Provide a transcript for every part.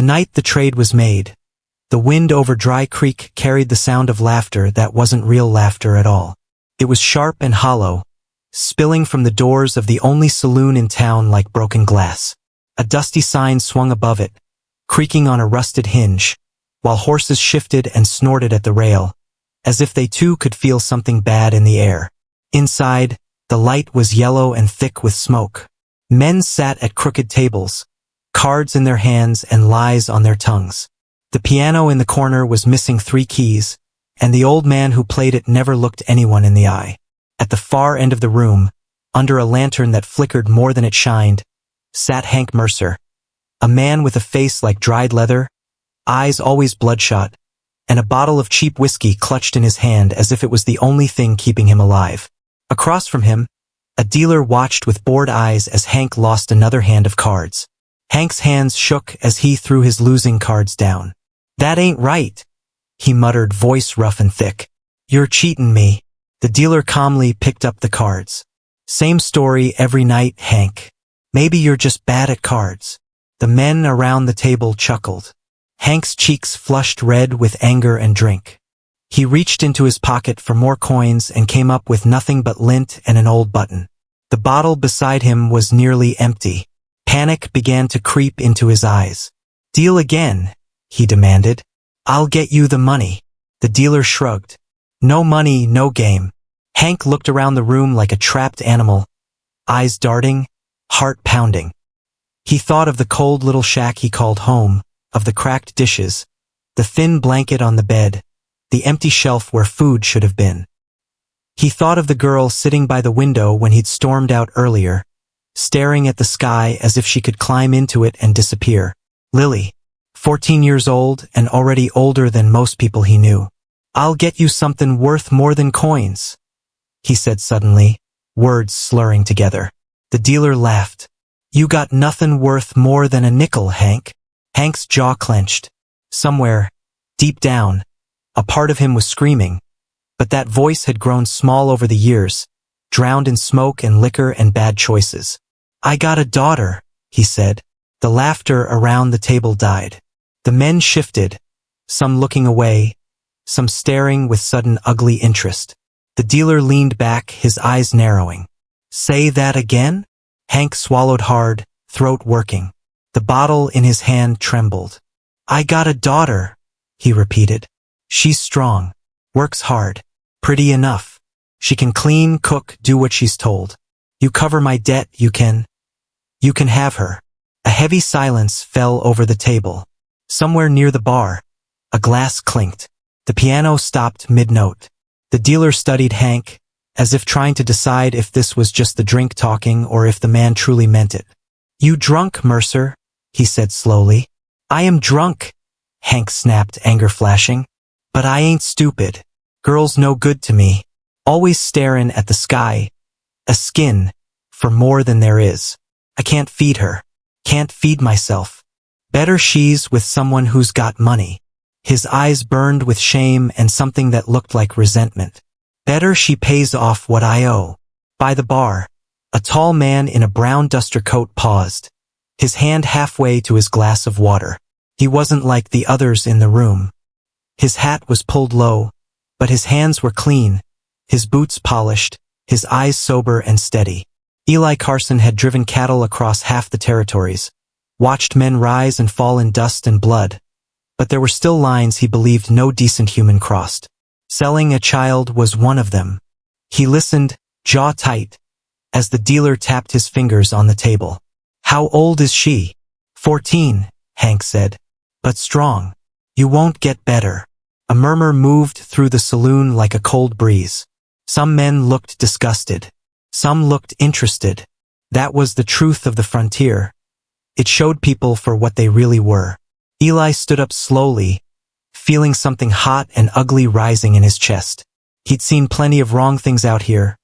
The night the trade was made, the wind over Dry Creek carried the sound of laughter that wasn't real laughter at all. It was sharp and hollow, spilling from the doors of the only saloon in town like broken glass. A dusty sign swung above it, creaking on a rusted hinge, while horses shifted and snorted at the rail, as if they too could feel something bad in the air. Inside, the light was yellow and thick with smoke. Men sat at crooked tables, cards in their hands and lies on their tongues. The piano in the corner was missing 3 keys, and the old man who played it never looked anyone in the eye. At the far end of the room, under a lantern that flickered more than it shined, sat Hank Mercer, a man with a face like dried leather, eyes always bloodshot, and a bottle of cheap whiskey clutched in his hand as if it was the only thing keeping him alive. Across from him, a dealer watched with bored eyes as Hank lost another hand of cards. Hank's hands shook as he threw his losing cards down. "That ain't right," he muttered, voice rough and thick. "You're cheatin' me." The dealer calmly picked up the cards. "Same story every night, Hank. Maybe you're just bad at cards." The men around the table chuckled. Hank's cheeks flushed red with anger and drink. He reached into his pocket for more coins and came up with nothing but lint and an old button. The bottle beside him was nearly empty. Panic began to creep into his eyes. "Deal again," he demanded. "I'll get you the money." The dealer shrugged. "No money, no game." Hank looked around the room like a trapped animal, eyes darting, heart pounding. He thought of the cold little shack he called home, of the cracked dishes, the thin blanket on the bed, the empty shelf where food should have been. He thought of the girl sitting by the window when he'd stormed out earlier, staring at the sky as if she could climb into it and disappear. Lily, 14 years old and already older than most people he knew. "I'll get you something worth more than coins," he said suddenly, words slurring together. The dealer laughed. "You got nothing worth more than a nickel, Hank." Hank's jaw clenched. Somewhere, deep down, a part of him was screaming, but that voice had grown small over the years, drowned in smoke and liquor and bad choices. "I got a daughter," he said. The laughter around the table died. The men shifted, some looking away, some staring with sudden ugly interest. The dealer leaned back, his eyes narrowing. "Say that again?" Hank swallowed hard, throat working. The bottle in his hand trembled. "I got a daughter," he repeated. "She's strong, works hard, pretty enough. She can clean, cook, do what she's told. You cover my debt, you can have her." A heavy silence fell over the table. Somewhere near the bar, a glass clinked. The piano stopped mid-note. The dealer studied Hank, as if trying to decide if this was just the drink talking or if the man truly meant it. "You drunk, Mercer?" he said slowly. "I am drunk," Hank snapped, anger flashing. "But I ain't stupid. Girl's no good to me. Always staring at the sky. A skin, for more than there is. I can't feed her. Can't feed myself. Better she's with someone who's got money." His eyes burned with shame and something that looked like resentment. "Better she pays off what I owe." By the bar, a tall man in a brown duster coat paused, his hand halfway to his glass of water. He wasn't like the others in the room. His hat was pulled low, but his hands were clean, his boots polished, his eyes sober and steady. Eli Carson had driven cattle across half the territories, watched men rise and fall in dust and blood, but there were still lines he believed no decent human crossed. Selling a child was one of them. He listened, jaw tight, as the dealer tapped his fingers on the table. "How old is she?" 14, Hank said. "But strong. You won't get better." A murmur moved through the saloon like a cold breeze. Some men looked disgusted. Some looked interested. That was the truth of the frontier. It showed people for what they really were. Eli stood up slowly, feeling something hot and ugly rising in his chest. He'd seen plenty of wrong things out here.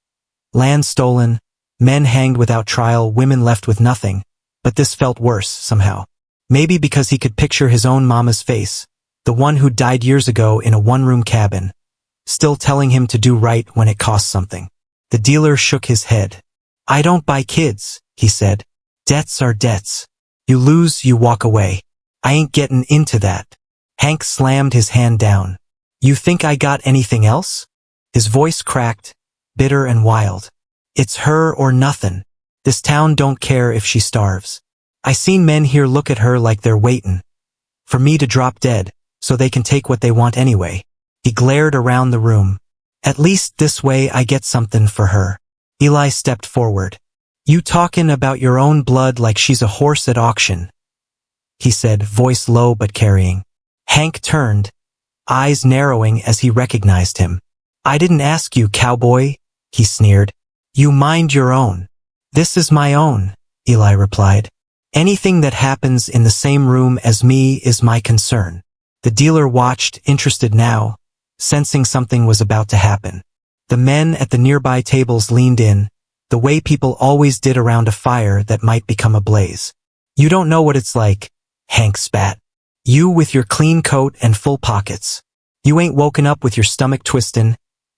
Land stolen, men hanged without trial, women left with nothing. But this felt worse, somehow. Maybe because he could picture his own mama's face, the one who died years ago in a one-room cabin, still telling him to do right when it cost something. The dealer shook his head. "I don't buy kids," he said. "Debts are debts. You lose, you walk away." I ain't getting into that. Hank slammed his hand down. You think I got anything else? His voice cracked, bitter and wild. It's her or nothing. This town don't care if she starves. I seen men here look at her like they're waitin' for me to drop dead, so they can take what they want anyway. He glared around the room. At least this way I get something for her. Eli stepped forward. You talkin' about your own blood like she's a horse at auction, he said, voice low but carrying. Hank turned, eyes narrowing as he recognized him. I didn't ask you, cowboy, he sneered. You mind your own. This is my own, Eli replied. Anything that happens in the same room as me is my concern. The dealer watched, interested now, sensing something was about to happen. The men at the nearby tables leaned in, the way people always did around a fire that might become a blaze. You don't know what it's like, Hank spat. You with your clean coat and full pockets. You ain't woken up with your stomach twistin',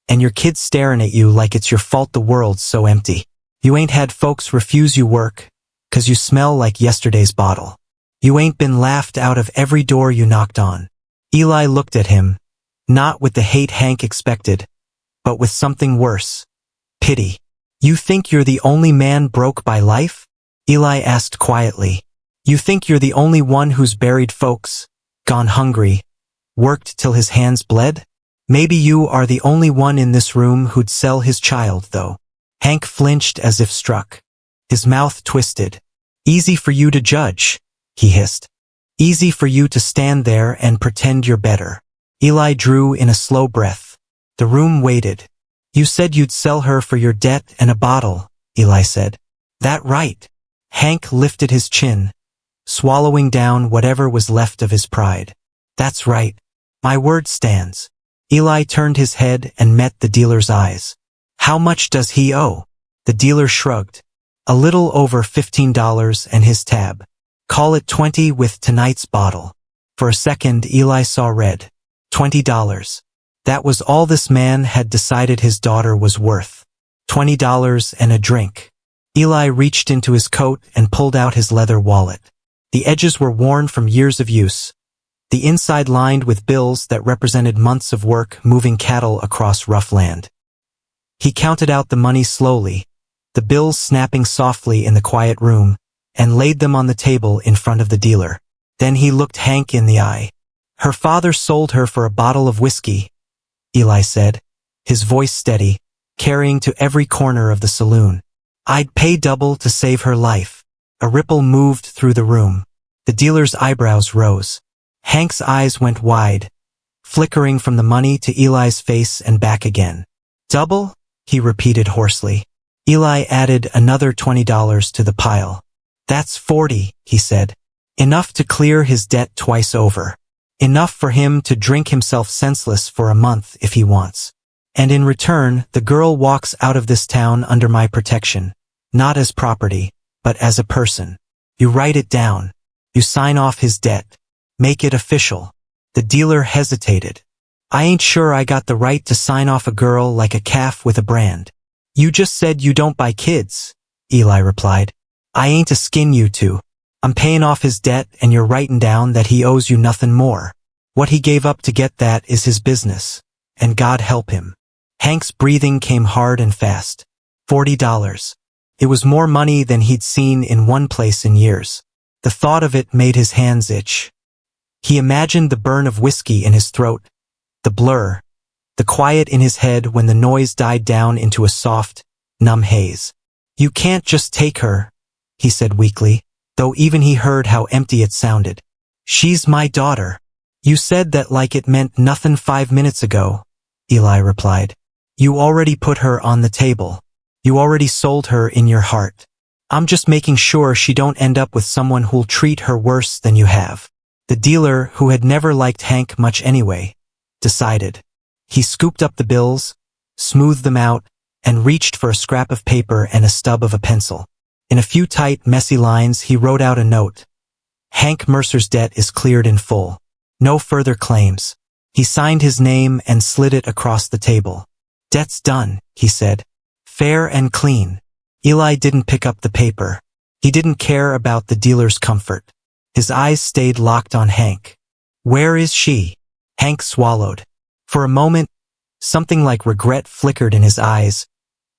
and your kids staring at you like it's your fault the world's so empty. You ain't had folks refuse you work, 'cause you smell like yesterday's bottle. You ain't been laughed out of every door you knocked on. Eli looked at him, not with the hate Hank expected, but with something worse. Pity. You think you're the only man broke by life? Eli asked quietly. You think you're the only one who's buried folks, gone hungry, worked till his hands bled? Maybe you are the only one in this room who'd sell his child, though. Hank flinched as if struck. His mouth twisted. Easy for you to judge, he hissed. Easy for you to stand there and pretend you're better. Eli drew in a slow breath. The room waited. You said you'd sell her for your debt and a bottle, Eli said. That right? Hank lifted his chin, swallowing down whatever was left of his pride. That's right. My word stands. Eli turned his head and met the dealer's eyes. How much does he owe? The dealer shrugged. A little over $15 and his tab. Call it 20 with tonight's bottle. For a second Eli saw red. $20. That was all this man had decided his daughter was worth. $20 and a drink. Eli reached into his coat and pulled out his leather wallet. The edges were worn from years of use, the inside lined with bills that represented months of work moving cattle across rough land. He counted out the money slowly, the bills snapping softly in the quiet room, and laid them on the table in front of the dealer. Then he looked Hank in the eye. Her father sold her for a bottle of whiskey, Eli said, his voice steady, carrying to every corner of the saloon. I'd pay double to save her life. A ripple moved through the room. The dealer's eyebrows rose. Hank's eyes went wide, flickering from the money to Eli's face and back again. Double? He repeated hoarsely. Eli added another $20 to the pile. That's 40, he said. Enough to clear his debt twice over. Enough for him to drink himself senseless for a month if he wants. And in return, the girl walks out of this town under my protection, not as property, but as a person. You write it down. You sign off his debt. Make it official. The dealer hesitated. I ain't sure I got the right to sign off a girl like a calf with a brand. You just said you don't buy kids, Eli replied. I ain't a skin you two. I'm paying off his debt and you're writing down that he owes you nothing more. What he gave up to get that is his business, and God help him. Hank's breathing came hard and fast. $40. It was more money than he'd seen in one place in years. The thought of it made his hands itch. He imagined the burn of whiskey in his throat, the blur, the quiet in his head when the noise died down into a soft, numb haze. You can't just take her, he said weakly, though even he heard how empty it sounded. She's my daughter. You said that like it meant nothing 5 minutes ago, Eli replied. You already put her on the table. You already sold her in your heart. I'm just making sure she don't end up with someone who'll treat her worse than you have. The dealer, who had never liked Hank much anyway, decided. He scooped up the bills, smoothed them out, and reached for a scrap of paper and a stub of a pencil. In a few tight, messy lines he wrote out a note. Hank Mercer's debt is cleared in full. No further claims. He signed his name and slid it across the table. Debt's done, he said. Fair and clean. Eli didn't pick up the paper. He didn't care about the dealer's comfort. His eyes stayed locked on Hank. Where is she? Hank swallowed. For a moment, something like regret flickered in his eyes,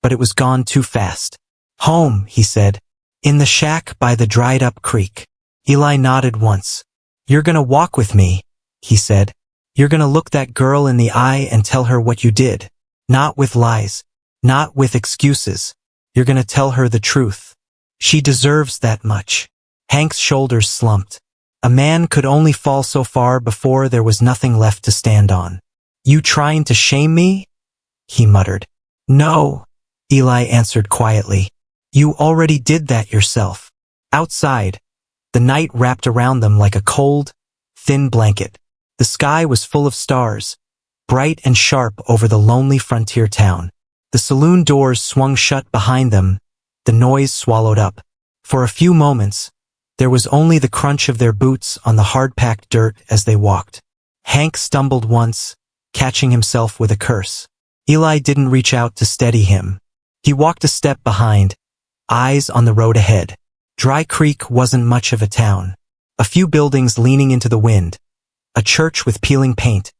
but it was gone too fast. Home, he said. In the shack by the dried-up creek. Eli nodded once. You're gonna walk with me, he said. You're gonna look that girl in the eye and tell her what you did. Not with lies. Not with excuses. You're gonna tell her the truth. She deserves that much. Hank's shoulders slumped. A man could only fall so far before there was nothing left to stand on. You trying to shame me? He muttered. No, Eli answered quietly. You already did that yourself. Outside, the night wrapped around them like a cold, thin blanket. The sky was full of stars, bright and sharp over the lonely frontier town. The saloon doors swung shut behind them, the noise swallowed up. For a few moments, there was only the crunch of their boots on the hard-packed dirt as they walked. Hank stumbled once, catching himself with a curse. Eli didn't reach out to steady him. He walked a step behind, eyes on the road ahead. Dry Creek wasn't much of a town. A few buildings leaning into the wind, a church with peeling paint,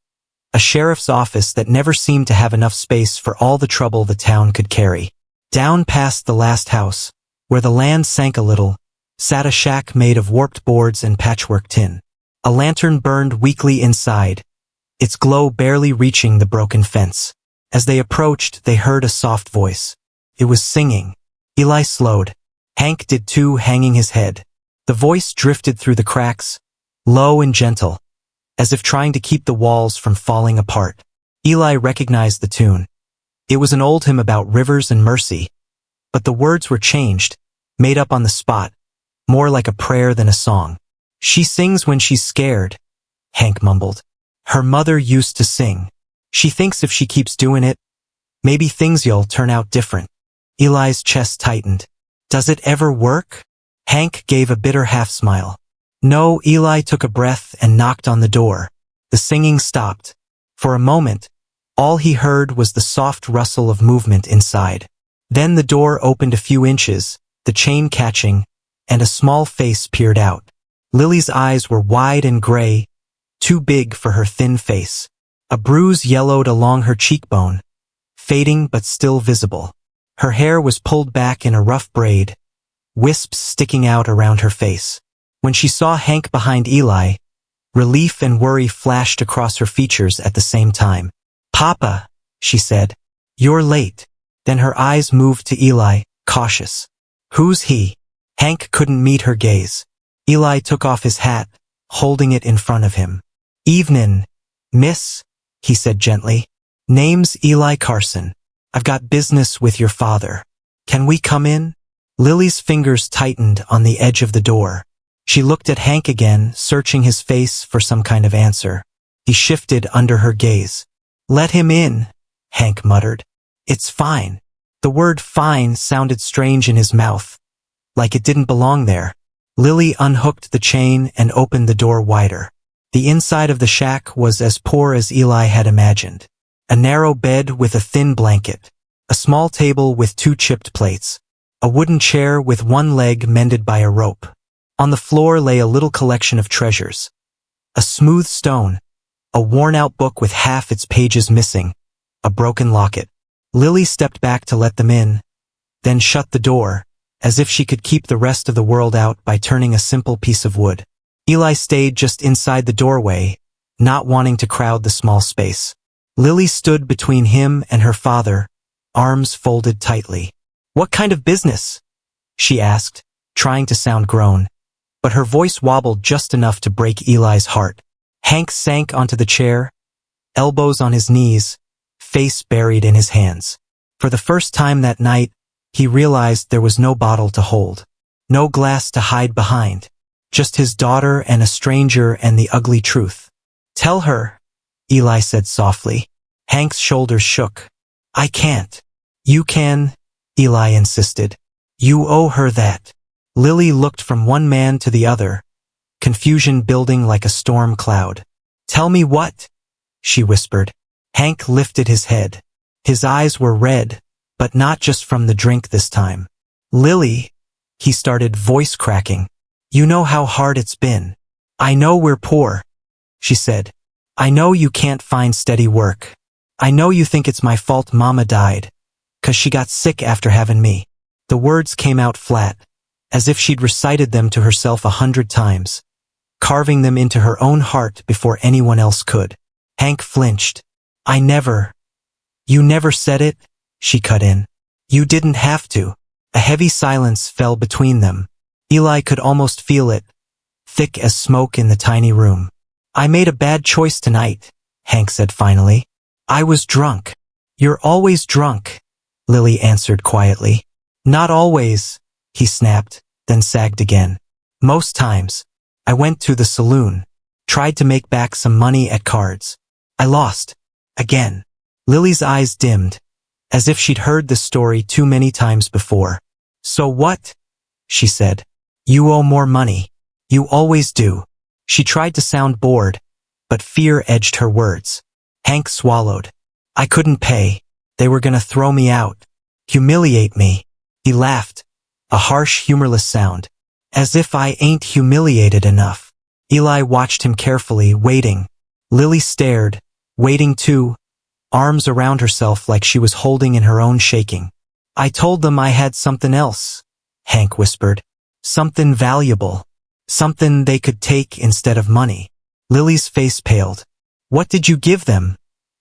a sheriff's office that never seemed to have enough space for all the trouble the town could carry. Down past the last house, where the land sank a little, sat a shack made of warped boards and patchwork tin. A lantern burned weakly inside, its glow barely reaching the broken fence. As they approached, they heard a soft voice. It was singing. Eli slowed. Hank did too, hanging his head. The voice drifted through the cracks, low and gentle, as if trying to keep the walls from falling apart. Eli recognized the tune. It was an old hymn about rivers and mercy, but the words were changed, made up on the spot, more like a prayer than a song. She sings when she's scared, Hank mumbled. Her mother used to sing. She thinks if she keeps doing it, maybe things'll turn out different. Eli's chest tightened. Does it ever work? Hank gave a bitter half-smile. No. Eli took a breath and knocked on the door. The singing stopped. For a moment, all he heard was the soft rustle of movement inside. Then the door opened a few inches, the chain catching, and a small face peered out. Lily's eyes were wide and gray, too big for her thin face. A bruise yellowed along her cheekbone, fading but still visible. Her hair was pulled back in a rough braid, wisps sticking out around her face. When she saw Hank behind Eli, relief and worry flashed across her features at the same time. Papa, she said. You're late. Then her eyes moved to Eli, cautious. Who's he? Hank couldn't meet her gaze. Eli took off his hat, holding it in front of him. Evenin', miss, he said gently. Name's Eli Carson. I've got business with your father. Can we come in? Lily's fingers tightened on the edge of the door. She looked at Hank again, searching his face for some kind of answer. He shifted under her gaze. Let him in, Hank muttered. It's fine. The word fine sounded strange in his mouth, like it didn't belong there. Lily unhooked the chain and opened the door wider. The inside of the shack was as poor as Eli had imagined. A narrow bed with a thin blanket, a small table with 2 chipped plates, a wooden chair with one leg mended by a rope. On the floor lay a little collection of treasures. A smooth stone, a worn-out book with half its pages missing, a broken locket. Lily stepped back to let them in, then shut the door, as if she could keep the rest of the world out by turning a simple piece of wood. Eli stayed just inside the doorway, not wanting to crowd the small space. Lily stood between him and her father, arms folded tightly. What kind of business? She asked, trying to sound grown. But her voice wobbled just enough to break Eli's heart. Hank sank onto the chair, elbows on his knees, face buried in his hands. For the first time that night, he realized there was no bottle to hold, no glass to hide behind, just his daughter and a stranger and the ugly truth. Tell her, Eli said softly. Hank's shoulders shook. I can't. You can, Eli insisted. You owe her that. Lily looked from one man to the other, confusion building like a storm cloud. Tell me what? She whispered. Hank lifted his head. His eyes were red, but not just from the drink this time. Lily, he started, voice cracking. You know how hard it's been. I know we're poor, she said. I know you can't find steady work. I know you think it's my fault Mama died, 'cause she got sick after having me. The words came out flat, as if she'd recited them to herself 100 times, carving them into her own heart before anyone else could. Hank flinched. You never said it, she cut in. You didn't have to. A heavy silence fell between them. Eli could almost feel it, thick as smoke in the tiny room. I made a bad choice tonight, Hank said finally. I was drunk. You're always drunk, Lily answered quietly. Not always, he snapped, then sagged again. Most times. I went to the saloon, tried to make back some money at cards. I lost. Again. Lily's eyes dimmed, as if she'd heard this story too many times before. So what? She said. You owe more money. You always do. She tried to sound bored, but fear edged her words. Hank swallowed. I couldn't pay. They were gonna throw me out. Humiliate me. He laughed, a harsh, humorless sound. As if I ain't humiliated enough. Eli watched him carefully, waiting. Lily stared, waiting too, arms around herself like she was holding in her own shaking. I told them I had something else, Hank whispered. Something valuable. Something they could take instead of money. Lily's face paled. What did you give them?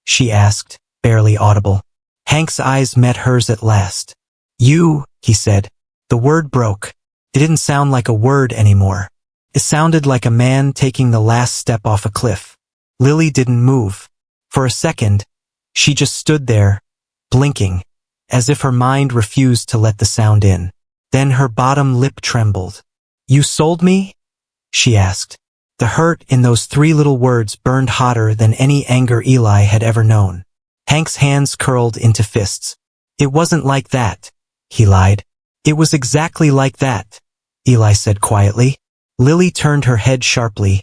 She asked, barely audible. Hank's eyes met hers at last. You, he said. The word broke. It didn't sound like a word anymore. It sounded like a man taking the last step off a cliff. Lily didn't move. For a second, she just stood there, blinking, as if her mind refused to let the sound in. Then her bottom lip trembled. You sold me? She asked. The hurt in those 3 little words burned hotter than any anger Eli had ever known. Hank's hands curled into fists. It wasn't like that, he lied. It was exactly like that, Eli said quietly. Lily turned her head sharply,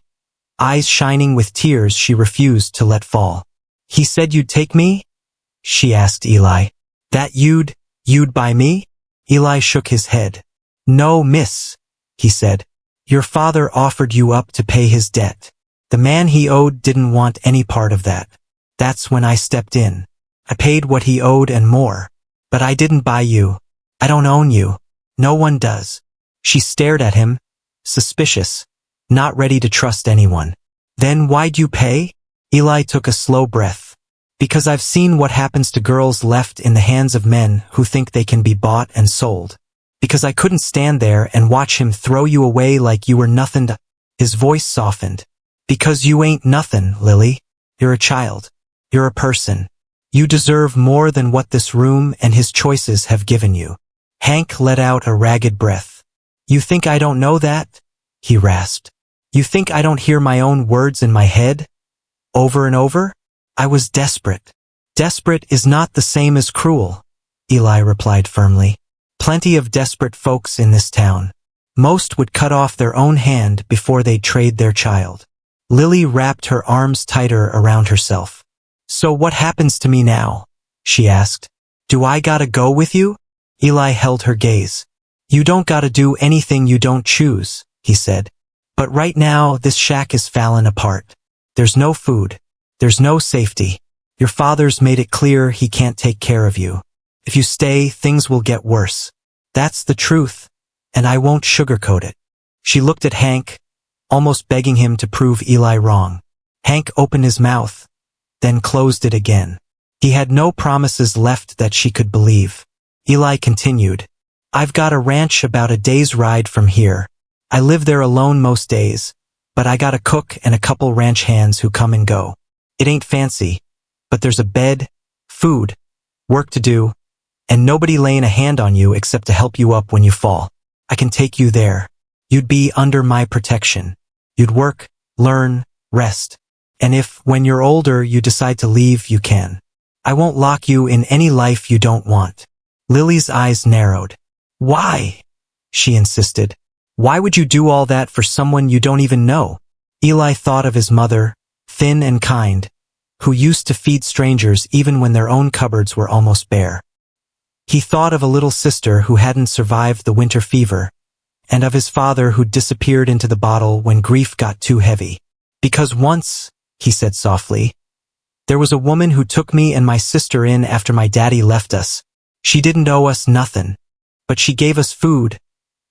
eyes shining with tears she refused to let fall. He said you'd take me? She asked Eli. That you'd buy me? Eli shook his head. No, miss, he said. Your father offered you up to pay his debt. The man he owed didn't want any part of that. That's when I stepped in. I paid what he owed and more. But I didn't buy you. I don't own you. No one does. She stared at him, suspicious, not ready to trust anyone. Then why'd you pay? Eli took a slow breath. Because I've seen what happens to girls left in the hands of men who think they can be bought and sold. Because I couldn't stand there and watch him throw you away like you were nothing to... His voice softened. Because you ain't nothing, Lily. You're a child. You're a person. You deserve more than what this room and his choices have given you. Hank let out a ragged breath. You think I don't know that? He rasped. You think I don't hear my own words in my head? Over and over? I was desperate. Desperate is not the same as cruel, Eli replied firmly. Plenty of desperate folks in this town. Most would cut off their own hand before they'd trade their child. Lily wrapped her arms tighter around herself. So what happens to me now? She asked. Do I gotta go with you? Eli held her gaze. You don't gotta do anything you don't choose, he said. But right now this shack is falling apart. There's no food. There's no safety. Your father's made it clear he can't take care of you. If you stay, things will get worse. That's the truth, and I won't sugarcoat it. She looked at Hank, almost begging him to prove Eli wrong. Hank opened his mouth, then closed it again. He had no promises left that she could believe. Eli continued. I've got a ranch about a day's ride from here. I live there alone most days, but I got a cook and a couple ranch hands who come and go. It ain't fancy, but there's a bed, food, work to do, and nobody laying a hand on you except to help you up when you fall. I can take you there. You'd be under my protection. You'd work, learn, rest. And if, when you're older, you decide to leave, you can. I won't lock you in any life you don't want. Lily's eyes narrowed. Why? She insisted. Why would you do all that for someone you don't even know? Eli thought of his mother, thin and kind, who used to feed strangers even when their own cupboards were almost bare. He thought of a little sister who hadn't survived the winter fever, and of his father who disappeared into the bottle when grief got too heavy. Because once, he said softly, there was a woman who took me and my sister in after my daddy left us. She didn't owe us nothing, but she gave us food,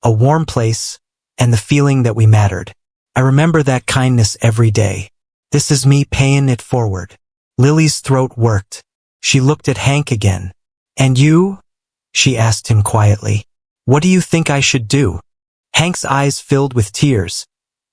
a warm place, and the feeling that we mattered. I remember that kindness every day. This is me paying it forward. Lily's throat worked. She looked at Hank again. And you? She asked him quietly. What do you think I should do? Hank's eyes filled with tears,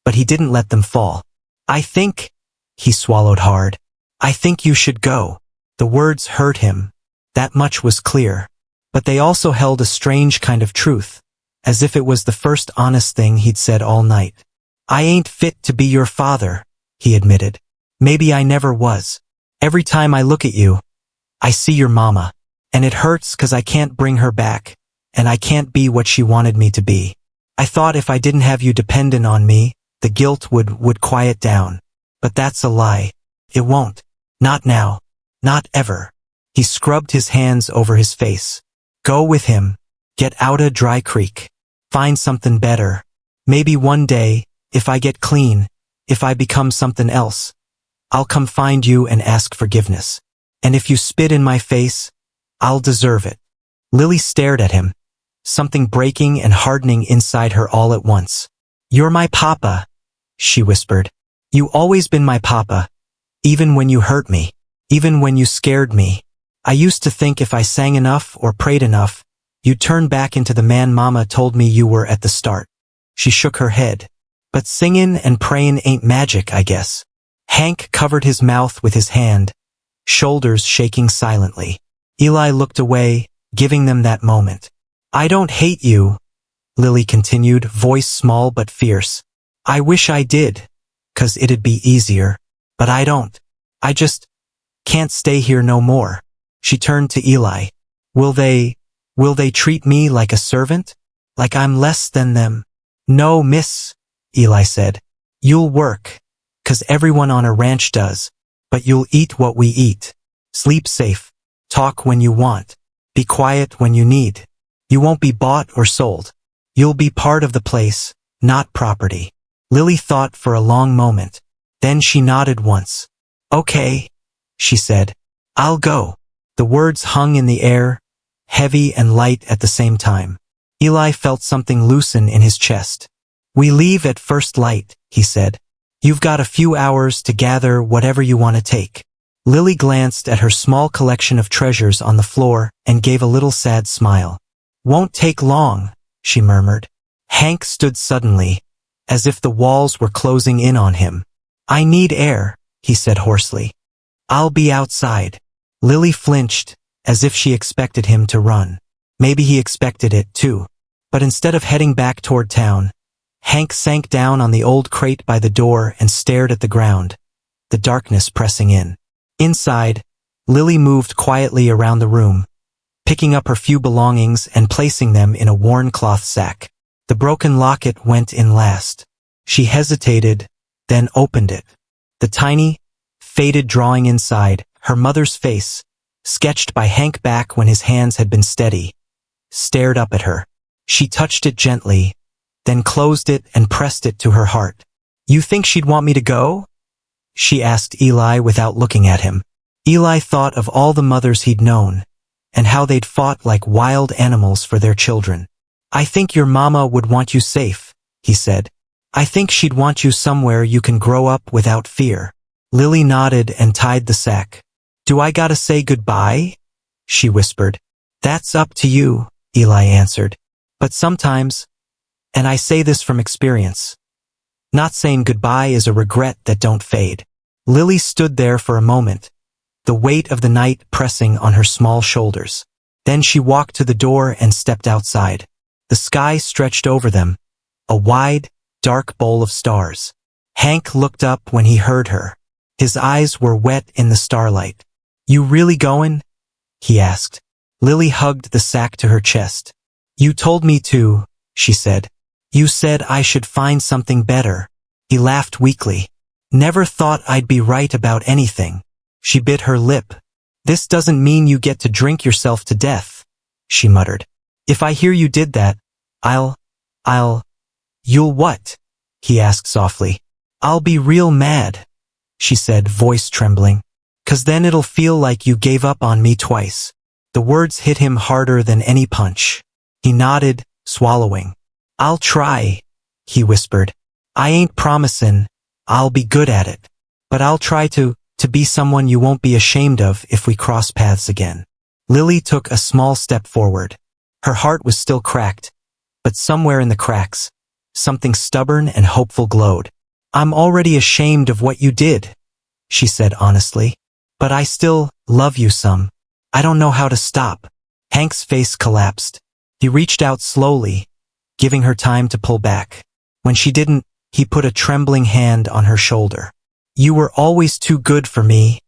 but he didn't let them fall. I think, he swallowed hard, I think you should go. The words hurt him. That much was clear. But they also held a strange kind of truth, as if it was the first honest thing he'd said all night. I ain't fit to be your father, he admitted. Maybe I never was. Every time I look at you, I see your mama. And it hurts 'cause I can't bring her back, and I can't be what she wanted me to be. I thought if I didn't have you dependent on me, the guilt would quiet down. But that's a lie. It won't. Not now. Not ever. He scrubbed his hands over his face. Go with him. Get out of Dry Creek. Find something better. Maybe one day, if I get clean, if I become something else, I'll come find you and ask forgiveness. And if you spit in my face, I'll deserve it. Lily stared at him, something breaking and hardening inside her all at once. You're my papa, she whispered. You always been my papa, even when you hurt me, even when you scared me. I used to think if I sang enough or prayed enough, you'd turn back into the man Mama told me you were at the start. She shook her head. But singin' and prayin' ain't magic, I guess. Hank covered his mouth with his hand, shoulders shaking silently. Eli looked away, giving them that moment. I don't hate you, Lily continued, voice small but fierce. I wish I did, 'cause it'd be easier, but I don't. I just can't stay here no more. She turned to Eli. Will they treat me like a servant? Like I'm less than them? No, miss, Eli said. You'll work, 'cause everyone on a ranch does, but you'll eat what we eat. Sleep safe. Talk when you want. Be quiet when you need. You won't be bought or sold. You'll be part of the place, not property. Lily thought for a long moment. Then she nodded once. Okay, she said. I'll go. The words hung in the air, heavy and light at the same time. Eli felt something loosen in his chest. We leave at first light, he said. You've got a few hours to gather whatever you want to take. Lily glanced at her small collection of treasures on the floor and gave a little sad smile. Won't take long, she murmured. Hank stood suddenly, as if the walls were closing in on him. I need air, he said hoarsely. I'll be outside. Lily flinched, as if she expected him to run. Maybe he expected it too. But instead of heading back toward town, Hank sank down on the old crate by the door and stared at the ground, the darkness pressing in. Inside, Lily moved quietly around the room, picking up her few belongings and placing them in a worn cloth sack. The broken locket went in last. She hesitated, then opened it. The tiny, faded drawing inside, her mother's face, sketched by Hank back when his hands had been steady, stared up at her. She touched it gently, then closed it and pressed it to her heart. You think she'd want me to go? She asked Eli without looking at him. Eli thought of all the mothers he'd known, and how they'd fought like wild animals for their children. I think your mama would want you safe, he said. I think she'd want you somewhere you can grow up without fear. Lily nodded and tied the sack. Do I gotta say goodbye? She whispered. That's up to you, Eli answered. But sometimes, and I say this from experience, not saying goodbye is a regret that don't fade. Lily stood there for a moment, the weight of the night pressing on her small shoulders. Then she walked to the door and stepped outside. The sky stretched over them, a wide, dark bowl of stars. Hank looked up when he heard her. His eyes were wet in the starlight. You really going? He asked. Lily hugged the sack to her chest. You told me to, she said. You said I should find something better. He laughed weakly. Never thought I'd be right about anything. She bit her lip. This doesn't mean you get to drink yourself to death, she muttered. If I hear you did that, I'll, You'll what? He asked softly. I'll be real mad, she said, voice trembling. 'Cause then it'll feel like you gave up on me twice. The words hit him harder than any punch. He nodded, swallowing. I'll try, he whispered. I ain't promisin' I'll be good at it. But I'll try to be someone you won't be ashamed of if we cross paths again. Lily took a small step forward. Her heart was still cracked, but somewhere in the cracks, something stubborn and hopeful glowed. I'm already ashamed of what you did, she said honestly. But I still love you some. I don't know how to stop. Hank's face collapsed. He reached out slowly, giving her time to pull back. When she didn't, he put a trembling hand on her shoulder. You were always too good for me,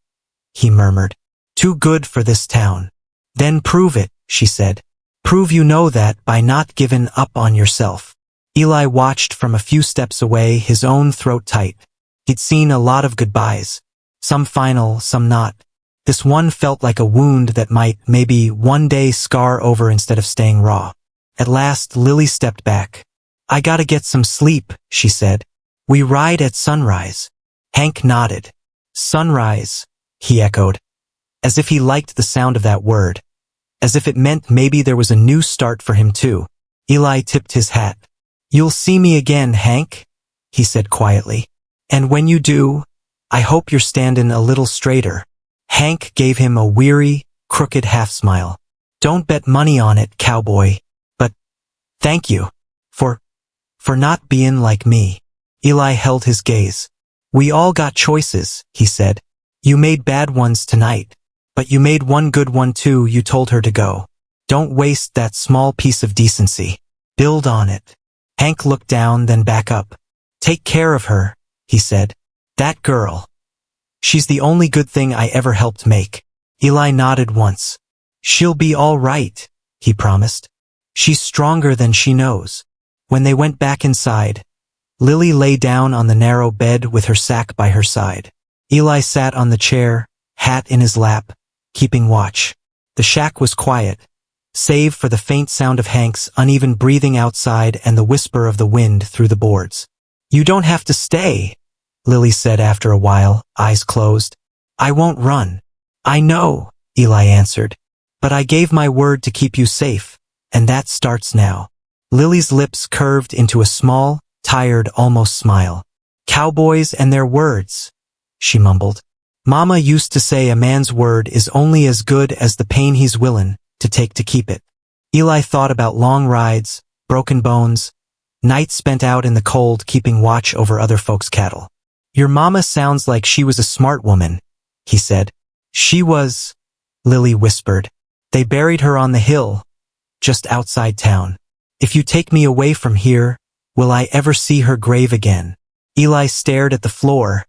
he murmured. Too good for this town. Then prove it, she said. Prove you know that by not giving up on yourself. Eli watched from a few steps away, his own throat tight. He'd seen a lot of goodbyes. Some final, some not. This one felt like a wound that might, maybe, one day scar over instead of staying raw. At last, Lily stepped back. I gotta get some sleep, she said. We ride at sunrise. Hank nodded. Sunrise, he echoed. As if he liked the sound of that word. As if it meant maybe there was a new start for him too. Eli tipped his hat. You'll see me again, Hank, he said quietly. And when you do, I hope you're standin' a little straighter. Hank gave him a weary, crooked half-smile. Don't bet money on it, cowboy. But thank you for not being like me. Eli held his gaze. We all got choices, he said. You made bad ones tonight. But you made one good one too. You told her to go. Don't waste that small piece of decency. Build on it. Hank looked down, then back up. Take care of her, he said. That girl. She's the only good thing I ever helped make. Eli nodded once. She'll be all right, he promised. She's stronger than she knows. When they went back inside, Lily lay down on the narrow bed with her sack by her side. Eli sat on the chair, hat in his lap, keeping watch. The shack was quiet, save for the faint sound of Hank's uneven breathing outside and the whisper of the wind through the boards. You don't have to stay, Lily said after a while, eyes closed. I won't run. I know, Eli answered. But I gave my word to keep you safe, and that starts now. Lily's lips curved into a small, tired, almost smile. Cowboys and their words, she mumbled. Mama used to say a man's word is only as good as the pain he's willin' to take to keep it. Eli thought about long rides, broken bones, nights spent out in the cold keeping watch over other folks' cattle. Your mama sounds like she was a smart woman, he said. She was, Lily whispered. They buried her on the hill, just outside town. If you take me away from here, will I ever see her grave again? Eli stared at the floor,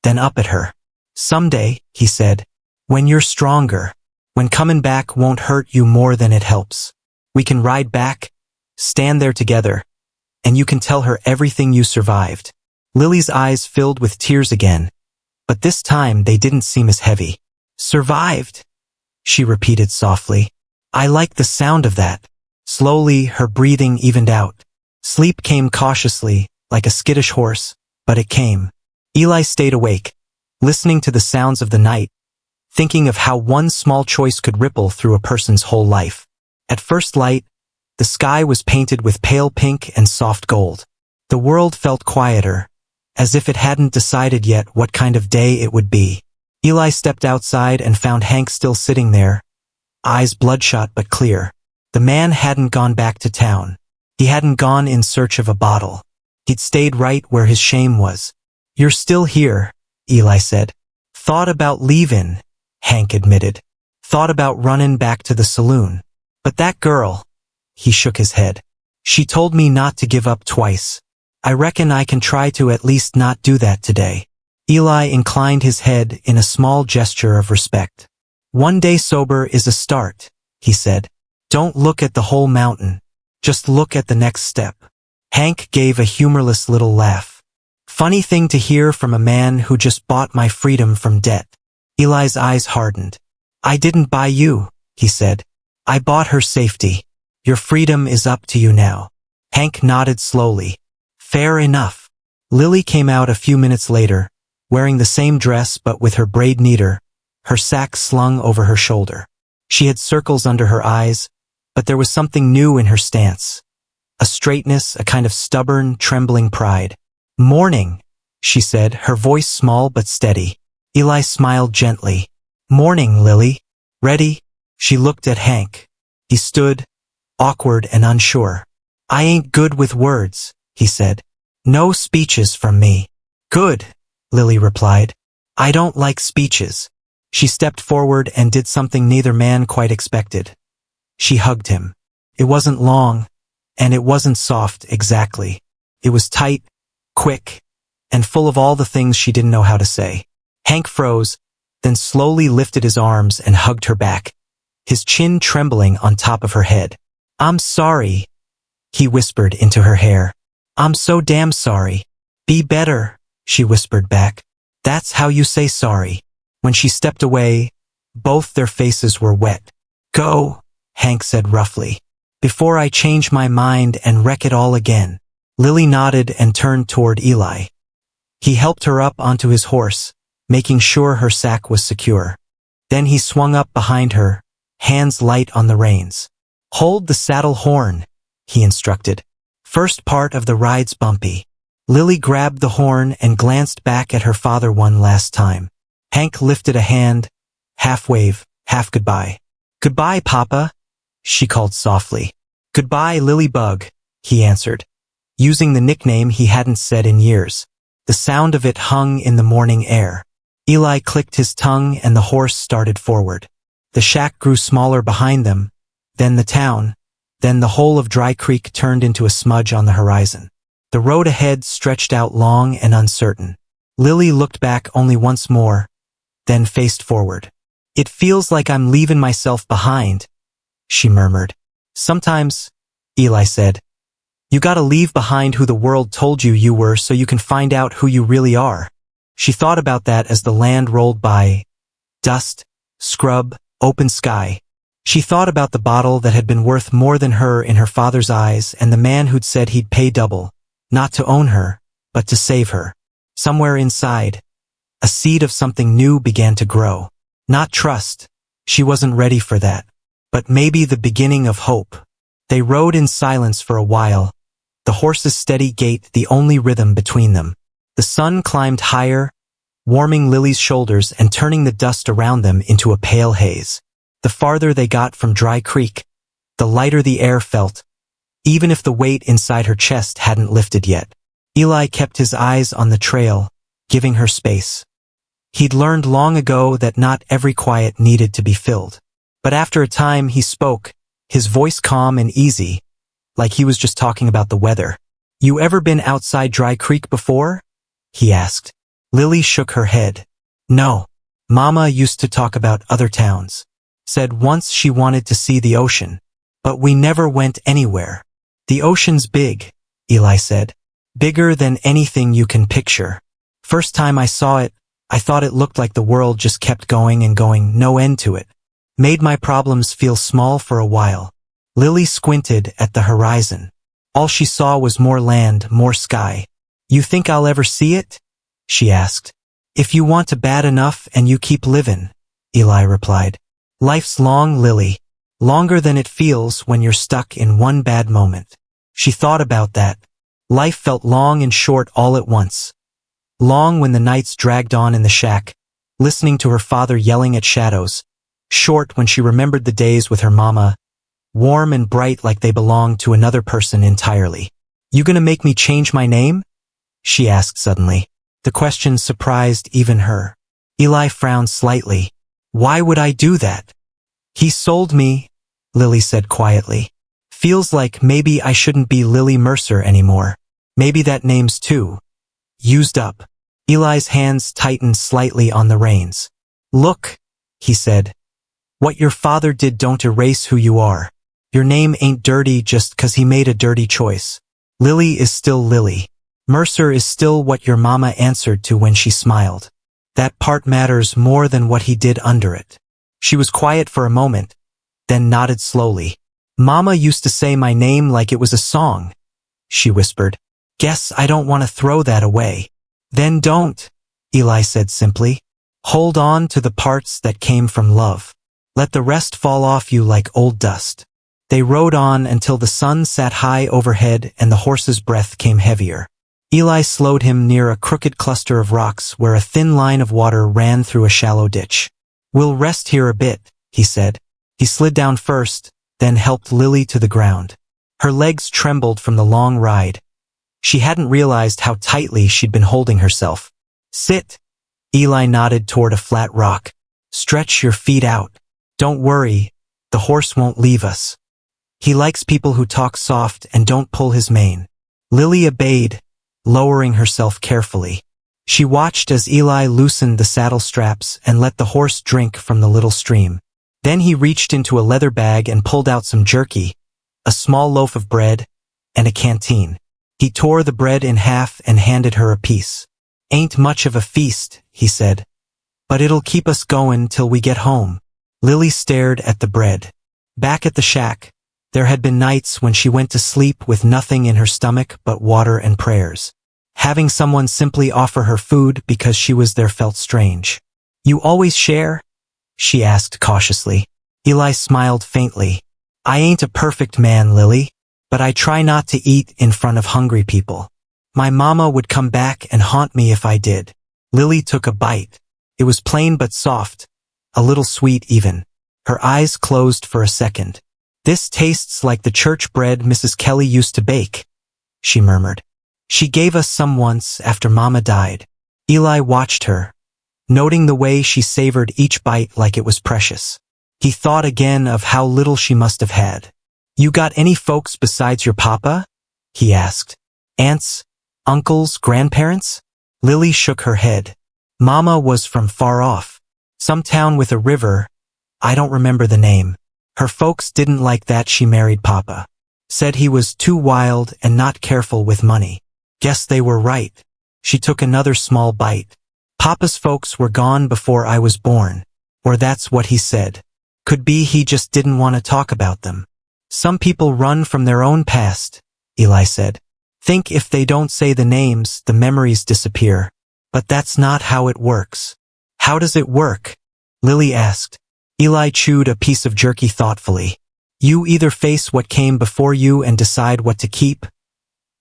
then up at her. Someday, he said, when you're stronger, when coming back won't hurt you more than it helps. We can ride back, stand there together, and you can tell her everything you survived. Lily's eyes filled with tears again, but this time they didn't seem as heavy. Survived, she repeated softly. I like the sound of that. Slowly, her breathing evened out. Sleep came cautiously, like a skittish horse, but it came. Eli stayed awake, listening to the sounds of the night, thinking of how one small choice could ripple through a person's whole life. At first light, the sky was painted with pale pink and soft gold. The world felt quieter, as if it hadn't decided yet what kind of day it would be. Eli stepped outside and found Hank still sitting there, eyes bloodshot but clear. The man hadn't gone back to town. He hadn't gone in search of a bottle. He'd stayed right where his shame was. You're still here, Eli said. Thought about leavin', Hank admitted. Thought about running back to the saloon. But that girl, he shook his head. She told me not to give up twice. I reckon I can try to at least not do that today. Eli inclined his head in a small gesture of respect. One day sober is a start, he said. Don't look at the whole mountain. Just look at the next step. Hank gave a humorless little laugh. Funny thing to hear from a man who just bought my freedom from debt. Eli's eyes hardened. I didn't buy you, he said. I bought her safety. Your freedom is up to you now. Hank nodded slowly. Fair enough. Lily came out a few minutes later, wearing the same dress but with her braid neater, her sack slung over her shoulder. She had circles under her eyes, but there was something new in her stance. A straightness, a kind of stubborn, trembling pride. "Morning," she said, her voice small but steady. Eli smiled gently. "Morning, Lily. Ready?" She looked at Hank. He stood, awkward and unsure. "I ain't good with words," he said. "No speeches from me." "Good," Lily replied. "I don't like speeches." She stepped forward and did something neither man quite expected. She hugged him. It wasn't long, and it wasn't soft exactly. It was tight, quick, and full of all the things she didn't know how to say. Hank froze, then slowly lifted his arms and hugged her back, his chin trembling on top of her head. "I'm sorry," he whispered into her hair. "I'm so damn sorry." "Be better," she whispered back. "That's how you say sorry." When she stepped away, both their faces were wet. "Go," Hank said roughly, "before I change my mind and wreck it all again." Lily nodded and turned toward Eli. He helped her up onto his horse, making sure her sack was secure. Then he swung up behind her, hands light on the reins. "Hold the saddle horn," he instructed. "First part of the ride's bumpy." Lily grabbed the horn and glanced back at her father one last time. Hank lifted a hand, half wave, half goodbye. "Goodbye, Papa," she called softly. "Goodbye, Lilybug," he answered, using the nickname he hadn't said in years. The sound of it hung in the morning air. Eli clicked his tongue and the horse started forward. The shack grew smaller behind them, then the town, then the whole of Dry Creek turned into a smudge on the horizon. The road ahead stretched out long and uncertain. Lily looked back only once more, then faced forward. "It feels like I'm leaving myself behind," she murmured. "Sometimes," Eli said, "you gotta leave behind who the world told you you were so you can find out who you really are." She thought about that as the land rolled by. Dust, scrub, open sky. She thought about the bottle that had been worth more than her in her father's eyes and the man who'd said he'd pay double, not to own her, but to save her. Somewhere inside, a seed of something new began to grow. Not trust. She wasn't ready for that. But maybe the beginning of hope. They rode in silence for a while, the horse's steady gait the only rhythm between them. The sun climbed higher, warming Lily's shoulders and turning the dust around them into a pale haze. The farther they got from Dry Creek, the lighter the air felt, even if the weight inside her chest hadn't lifted yet. Eli kept his eyes on the trail, giving her space. He'd learned long ago that not every quiet needed to be filled. But after a time he spoke, his voice calm and easy, like he was just talking about the weather. "You ever been outside Dry Creek before?" he asked. Lily shook her head. "No. Mama used to talk about other towns. Said once she wanted to see the ocean. But we never went anywhere." "The ocean's big," Eli said. "Bigger than anything you can picture. First time I saw it, I thought it looked like the world just kept going and going, no end to it. Made my problems feel small for a while." Lily squinted at the horizon. All she saw was more land, more sky. "You think I'll ever see it?" she asked. "If you want to bad enough and you keep livin'," Eli replied. "Life's long, Lily. Longer than it feels when you're stuck in one bad moment." She thought about that. Life felt long and short all at once. Long when the nights dragged on in the shack, listening to her father yelling at shadows. Short when she remembered the days with her mama, warm and bright like they belonged to another person entirely. "You gonna make me change my name?" she asked suddenly. The question surprised even her. Eli frowned slightly. "Why would I do that?" "He sold me," Lily said quietly. "Feels like maybe I shouldn't be Lily Mercer anymore. Maybe that name's too used up." Eli's hands tightened slightly on the reins. "Look," he said. "What your father did don't erase who you are. Your name ain't dirty just 'cause he made a dirty choice. Lily is still Lily. Mercer is still what your mama answered to when she smiled. That part matters more than what he did under it." She was quiet for a moment, then nodded slowly. "Mama used to say my name like it was a song," she whispered. Guess I don't want to throw that away. Then don't, Eli said simply. Hold on to the parts that came from love. Let the rest fall off you like old dust. They rode on until the sun sat high overhead and the horse's breath came heavier. Eli slowed him near a crooked cluster of rocks where a thin line of water ran through a shallow ditch. We'll rest here a bit, he said. He slid down first, then helped Lily to the ground. Her legs trembled from the long ride. She hadn't realized how tightly she'd been holding herself. Sit. Eli nodded toward a flat rock. Stretch your feet out. Don't worry, the horse won't leave us. He likes people who talk soft and don't pull his mane. Lily obeyed, lowering herself carefully. She watched as Eli loosened the saddle straps and let the horse drink from the little stream. Then he reached into a leather bag and pulled out some jerky, a small loaf of bread, and a canteen. He tore the bread in half and handed her a piece. Ain't much of a feast, he said, but it'll keep us going till we get home. Lily stared at the bread. Back at the shack, there had been nights when she went to sleep with nothing in her stomach but water and prayers. Having someone simply offer her food because she was there felt strange. You always share? She asked cautiously. Eli smiled faintly. I ain't a perfect man, Lily, but I try not to eat in front of hungry people. My mama would come back and haunt me if I did. Lily took a bite. It was plain but soft, a little sweet even. Her eyes closed for a second. This tastes like the church bread Mrs. Kelly used to bake, she murmured. She gave us some once after Mama died. Eli watched her, noting the way she savored each bite like it was precious. He thought again of how little she must have had. You got any folks besides your papa? He asked. Aunts, uncles, grandparents? Lily shook her head. Mama was from far off. Some town with a river. I don't remember the name. Her folks didn't like that she married Papa. Said he was too wild and not careful with money. Guess they were right. She took another small bite. Papa's folks were gone before I was born. Or that's what he said. Could be he just didn't want to talk about them. Some people run from their own past, Eli said. Think if they don't say the names, the memories disappear. But that's not how it works. How does it work? Lily asked. Eli chewed a piece of jerky thoughtfully. You either face what came before you and decide what to keep,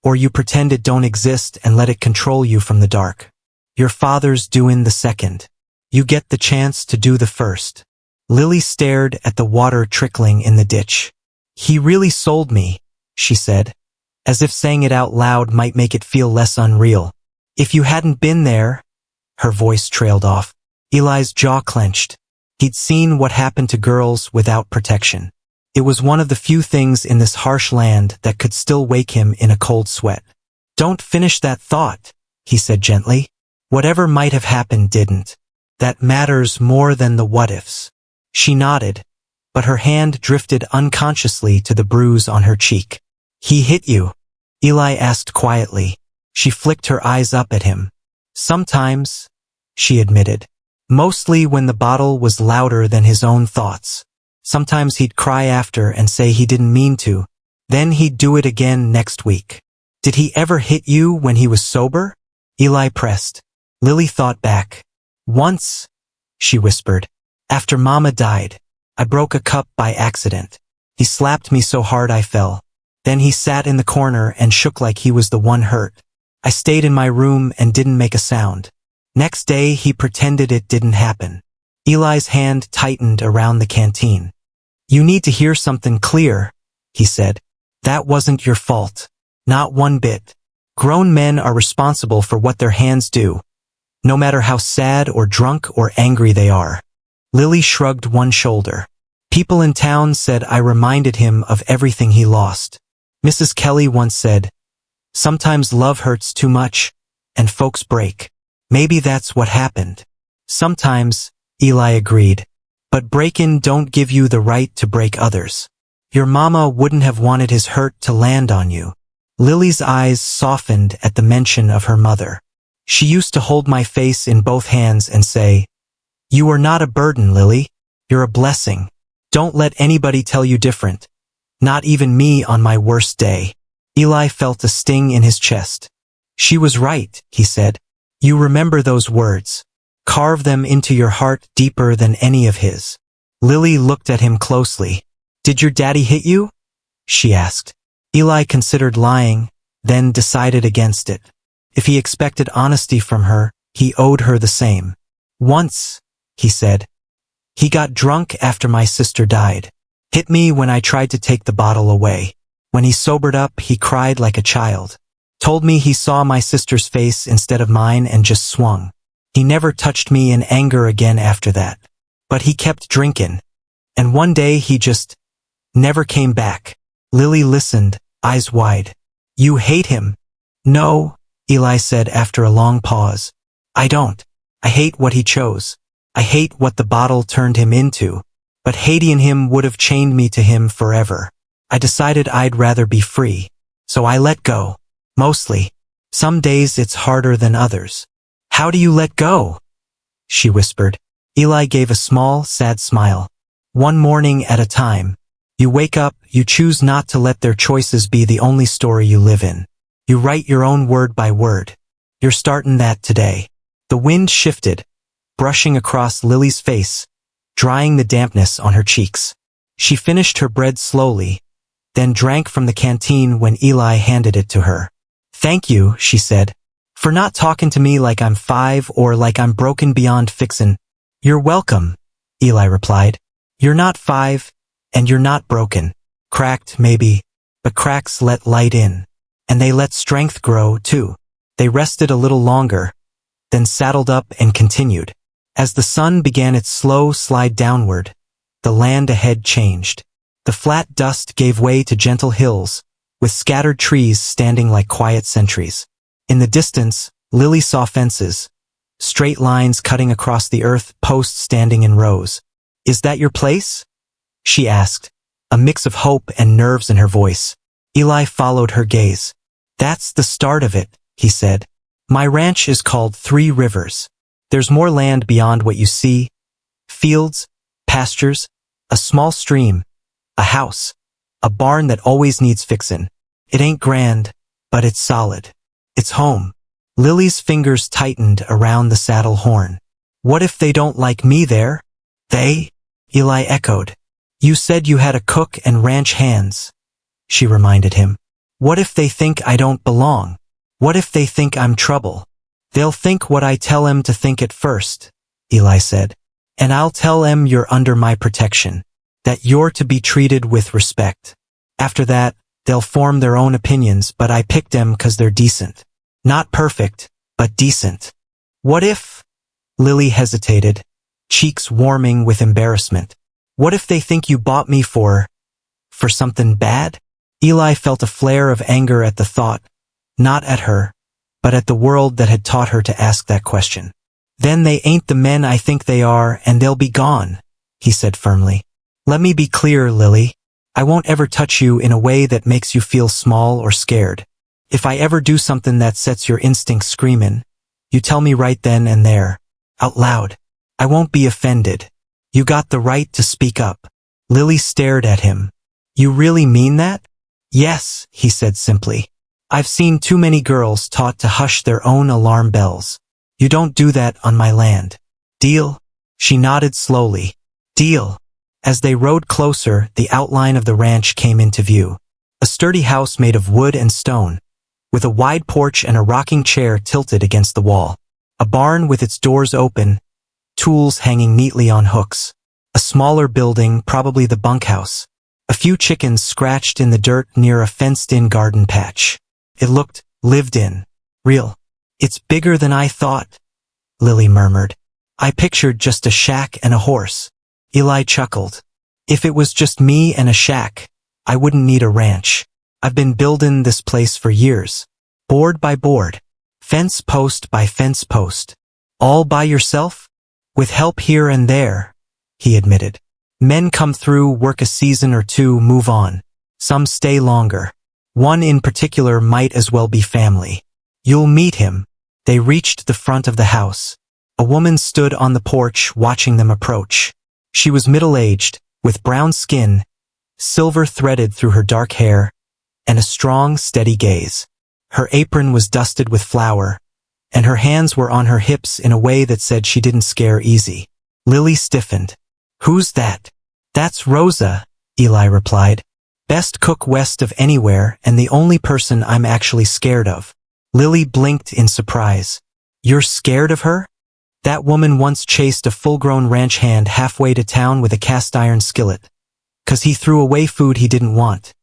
or you pretend it don't exist and let it control you from the dark. Your father's doing the second. You get the chance to do the first. Lily stared at the water trickling in the ditch. He really sold me, she said, as if saying it out loud might make it feel less unreal. If you hadn't been there, her voice trailed off. Eli's jaw clenched. He'd seen what happened to girls without protection. It was one of the few things in this harsh land that could still wake him in a cold sweat. Don't finish that thought, he said gently. Whatever might have happened didn't. That matters more than the what-ifs. She nodded, but her hand drifted unconsciously to the bruise on her cheek. He hit you? Eli asked quietly. She flicked her eyes up at him. Sometimes, she admitted. Mostly when the bottle was louder than his own thoughts. Sometimes he'd cry after and say he didn't mean to. Then he'd do it again next week. Did he ever hit you when he was sober? Eli pressed. Lily thought back. Once, she whispered. After Mama died, I broke a cup by accident. He slapped me so hard I fell. Then he sat in the corner and shook like he was the one hurt. I stayed in my room and didn't make a sound. Next day he pretended it didn't happen. Eli's hand tightened around the canteen. You need to hear something clear, he said. That wasn't your fault. Not one bit. Grown men are responsible for what their hands do, no matter how sad or drunk or angry they are. Lily shrugged one shoulder. People in town said I reminded him of everything he lost. Mrs. Kelly once said, sometimes love hurts too much, and folks break. Maybe that's what happened. Sometimes, Eli agreed. But breakin' don't give you the right to break others. Your mama wouldn't have wanted his hurt to land on you. Lily's eyes softened at the mention of her mother. She used to hold my face in both hands and say, You are not a burden, Lily. You're a blessing. Don't let anybody tell you different. Not even me on my worst day. Eli felt a sting in his chest. She was right, he said. You remember those words. Carve them into your heart deeper than any of his. Lily looked at him closely. Did your daddy hit you? She asked. Eli considered lying, then decided against it. If he expected honesty from her, he owed her the same. Once, he said. He got drunk after my sister died. Hit me when I tried to take the bottle away. When he sobered up, he cried like a child. Told me he saw my sister's face instead of mine and just swung. He never touched me in anger again after that. But he kept drinking. And one day he just never came back. Lily listened, eyes wide. You hate him? No, Eli said after a long pause. I don't. I hate what he chose. I hate what the bottle turned him into. But hating him would have chained me to him forever. I decided I'd rather be free. So I let go. Mostly. Some days it's harder than others. How do you let go? She whispered. Eli gave a small, sad smile. One morning at a time. You wake up, you choose not to let their choices be the only story you live in. You write your own word by word. You're starting that today. The wind shifted, brushing across Lily's face, drying the dampness on her cheeks. She finished her bread slowly, then drank from the canteen when Eli handed it to her. Thank you, she said, for not talking to me like I'm 5 or like I'm broken beyond fixin'. You're welcome, Eli replied. You're not 5, and you're not broken. Cracked, maybe, but cracks let light in. And they let strength grow, too. They rested a little longer, then saddled up and continued. As the sun began its slow slide downward, the land ahead changed. The flat dust gave way to gentle hills, with scattered trees standing like quiet sentries. In the distance, Lily saw fences, straight lines cutting across the earth, posts standing in rows. Is that your place? She asked, a mix of hope and nerves in her voice. Eli followed her gaze. That's the start of it, he said. My ranch is called 3 Rivers. There's more land beyond what you see. Fields, pastures, a small stream, a house, a barn that always needs fixin'. It ain't grand, but it's solid. It's home. Lily's fingers tightened around the saddle horn. What if they don't like me there? They? Eli echoed. You said you had a cook and ranch hands, she reminded him. What if they think I don't belong? What if they think I'm trouble? They'll think what I tell 'em to think at first, Eli said. And I'll tell 'em you're under my protection, that you're to be treated with respect. After that, they'll form their own opinions, but I picked 'em 'cause they're decent. Not perfect, but decent. What if? Lily hesitated, cheeks warming with embarrassment. What if they think you bought me for something bad? Eli felt a flare of anger at the thought, not at her, but at the world that had taught her to ask that question. Then they ain't the men I think they are, and they'll be gone, he said firmly. Let me be clear, Lily. I won't ever touch you in a way that makes you feel small or scared. If I ever do something that sets your instincts screamin', you tell me right then and there, out loud. I won't be offended. You got the right to speak up. Lily stared at him. You really mean that? Yes, he said simply. I've seen too many girls taught to hush their own alarm bells. You don't do that on my land. Deal? She nodded slowly. Deal. As they rode closer, the outline of the ranch came into view. A sturdy house made of wood and stone, with a wide porch and a rocking chair tilted against the wall. A barn with its doors open, tools hanging neatly on hooks. A smaller building, probably the bunkhouse. A few chickens scratched in the dirt near a fenced-in garden patch. It looked lived in. Real. It's bigger than I thought, Lily murmured. I pictured just a shack and a horse. Eli chuckled. If it was just me and a shack, I wouldn't need a ranch. I've been building this place for years. Board by board. Fence post by fence post. All by yourself? With help here and there, he admitted. Men come through, work a season or two, move on. Some stay longer. One in particular might as well be family. You'll meet him. They reached the front of the house. A woman stood on the porch watching them approach. She was middle-aged, with brown skin, silver threaded through her dark hair, and a strong, steady gaze. Her apron was dusted with flour, and her hands were on her hips in a way that said she didn't scare easy. Lily stiffened. "Who's that?" "That's Rosa," Eli replied. "Best cook west of anywhere and the only person I'm actually scared of." Lily blinked in surprise. "You're scared of her?" "That woman once chased a full-grown ranch hand halfway to town with a cast-iron skillet. 'Cause he threw away food he didn't want,"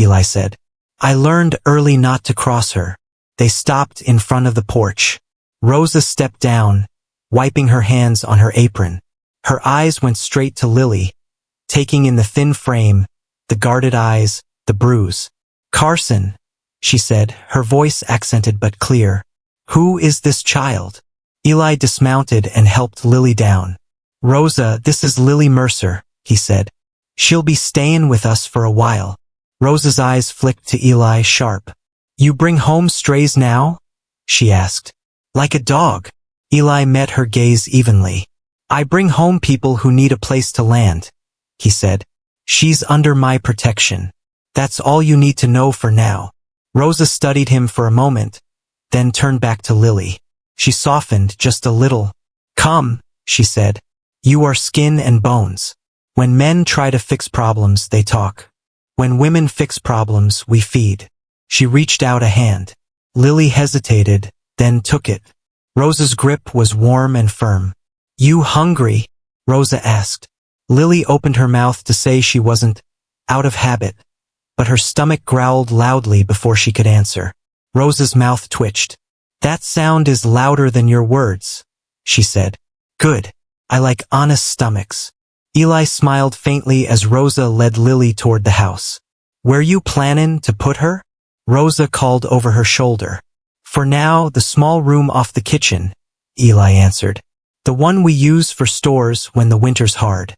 Eli said. "I learned early not to cross her." They stopped in front of the porch. Rosa stepped down, wiping her hands on her apron. Her eyes went straight to Lily, taking in the thin frame, the guarded eyes, the bruise. "Carson," she said, her voice accented but clear. "Who is this child?" Eli dismounted and helped Lily down. "Rosa, this is Lily Mercer," he said. "She'll be stayin' with us for a while." Rosa's eyes flicked to Eli sharp. "You bring home strays now?" she asked. "Like a dog." Eli met her gaze evenly. "I bring home people who need a place to land," he said. "She's under my protection. That's all you need to know for now." Rosa studied him for a moment, then turned back to Lily. She softened just a little. "Come," she said. "You are skin and bones. When men try to fix problems, they talk. When women fix problems, we feed." She reached out a hand. Lily hesitated, then took it. Rosa's grip was warm and firm. "You hungry?" Rosa asked. Lily opened her mouth to say she wasn't, out of habit, but her stomach growled loudly before she could answer. Rosa's mouth twitched. "That sound is louder than your words," she said. "Good. I like honest stomachs." Eli smiled faintly as Rosa led Lily toward the house. "Where you plannin' to put her?" Rosa called over her shoulder. "For now, the small room off the kitchen," Eli answered. "The one we use for stores when the winter's hard.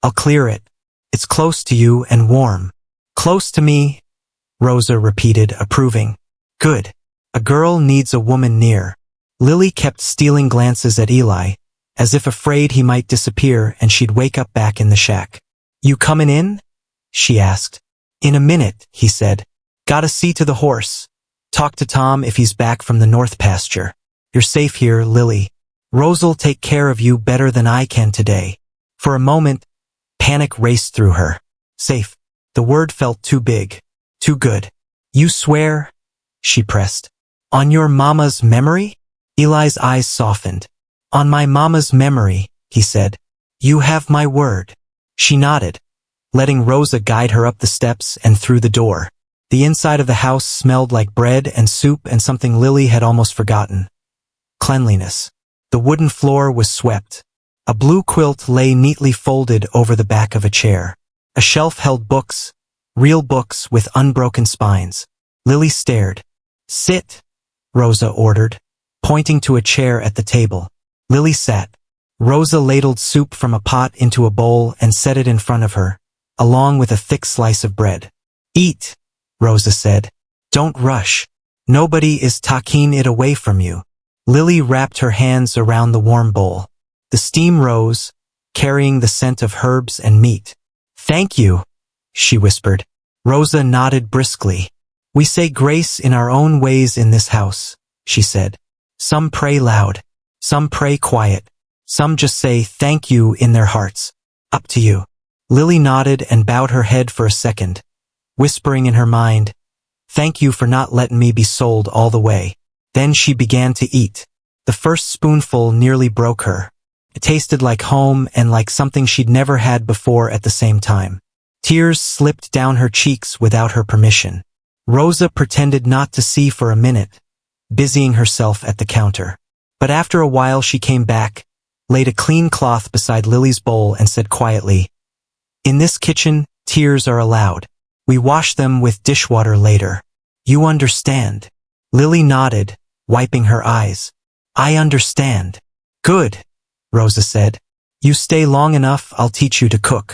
I'll clear it. It's close to you and warm." "Close to me," Rosa repeated, approving. "Good. A girl needs a woman near." Lily kept stealing glances at Eli, as if afraid he might disappear and she'd wake up back in the shack. "You comin' in?" she asked. "In a minute," he said. "Gotta see to the horse. Talk to Tom if he's back from the north pasture. You're safe here, Lily. Rosa'll take care of you better than I can today." For a moment, panic raced through her. Safe. The word felt too big, too good. "You swear?" she pressed. "On your mama's memory?" Eli's eyes softened. "On my mama's memory," he said. "You have my word." She nodded, letting Rosa guide her up the steps and through the door. The inside of the house smelled like bread and soup and something Lily had almost forgotten. Cleanliness. The wooden floor was swept. A blue quilt lay neatly folded over the back of a chair. A shelf held books, real books with unbroken spines. Lily stared. "Sit," Rosa ordered, pointing to a chair at the table. Lily sat. Rosa ladled soup from a pot into a bowl and set it in front of her, along with a thick slice of bread. "Eat," Rosa said. "Don't rush. Nobody is taking it away from you." Lily wrapped her hands around the warm bowl. The steam rose, carrying the scent of herbs and meat. "Thank you," she whispered. Rosa nodded briskly. "We say grace in our own ways in this house," she said. "Some pray loud, some pray quiet, some just say thank you in their hearts. Up to you." Lily nodded and bowed her head for a second, whispering in her mind, "Thank you for not letting me be sold all the way." Then she began to eat. The first spoonful nearly broke her. It tasted like home and like something she'd never had before at the same time. Tears slipped down her cheeks without her permission. Rosa pretended not to see for a minute, busying herself at the counter. But after a while she came back, laid a clean cloth beside Lily's bowl and said quietly, "In this kitchen, tears are allowed. We wash them with dishwater later. You understand?" Lily nodded, wiping her eyes. "I understand." "Good," Rosa said. "You stay long enough, I'll teach you to cook.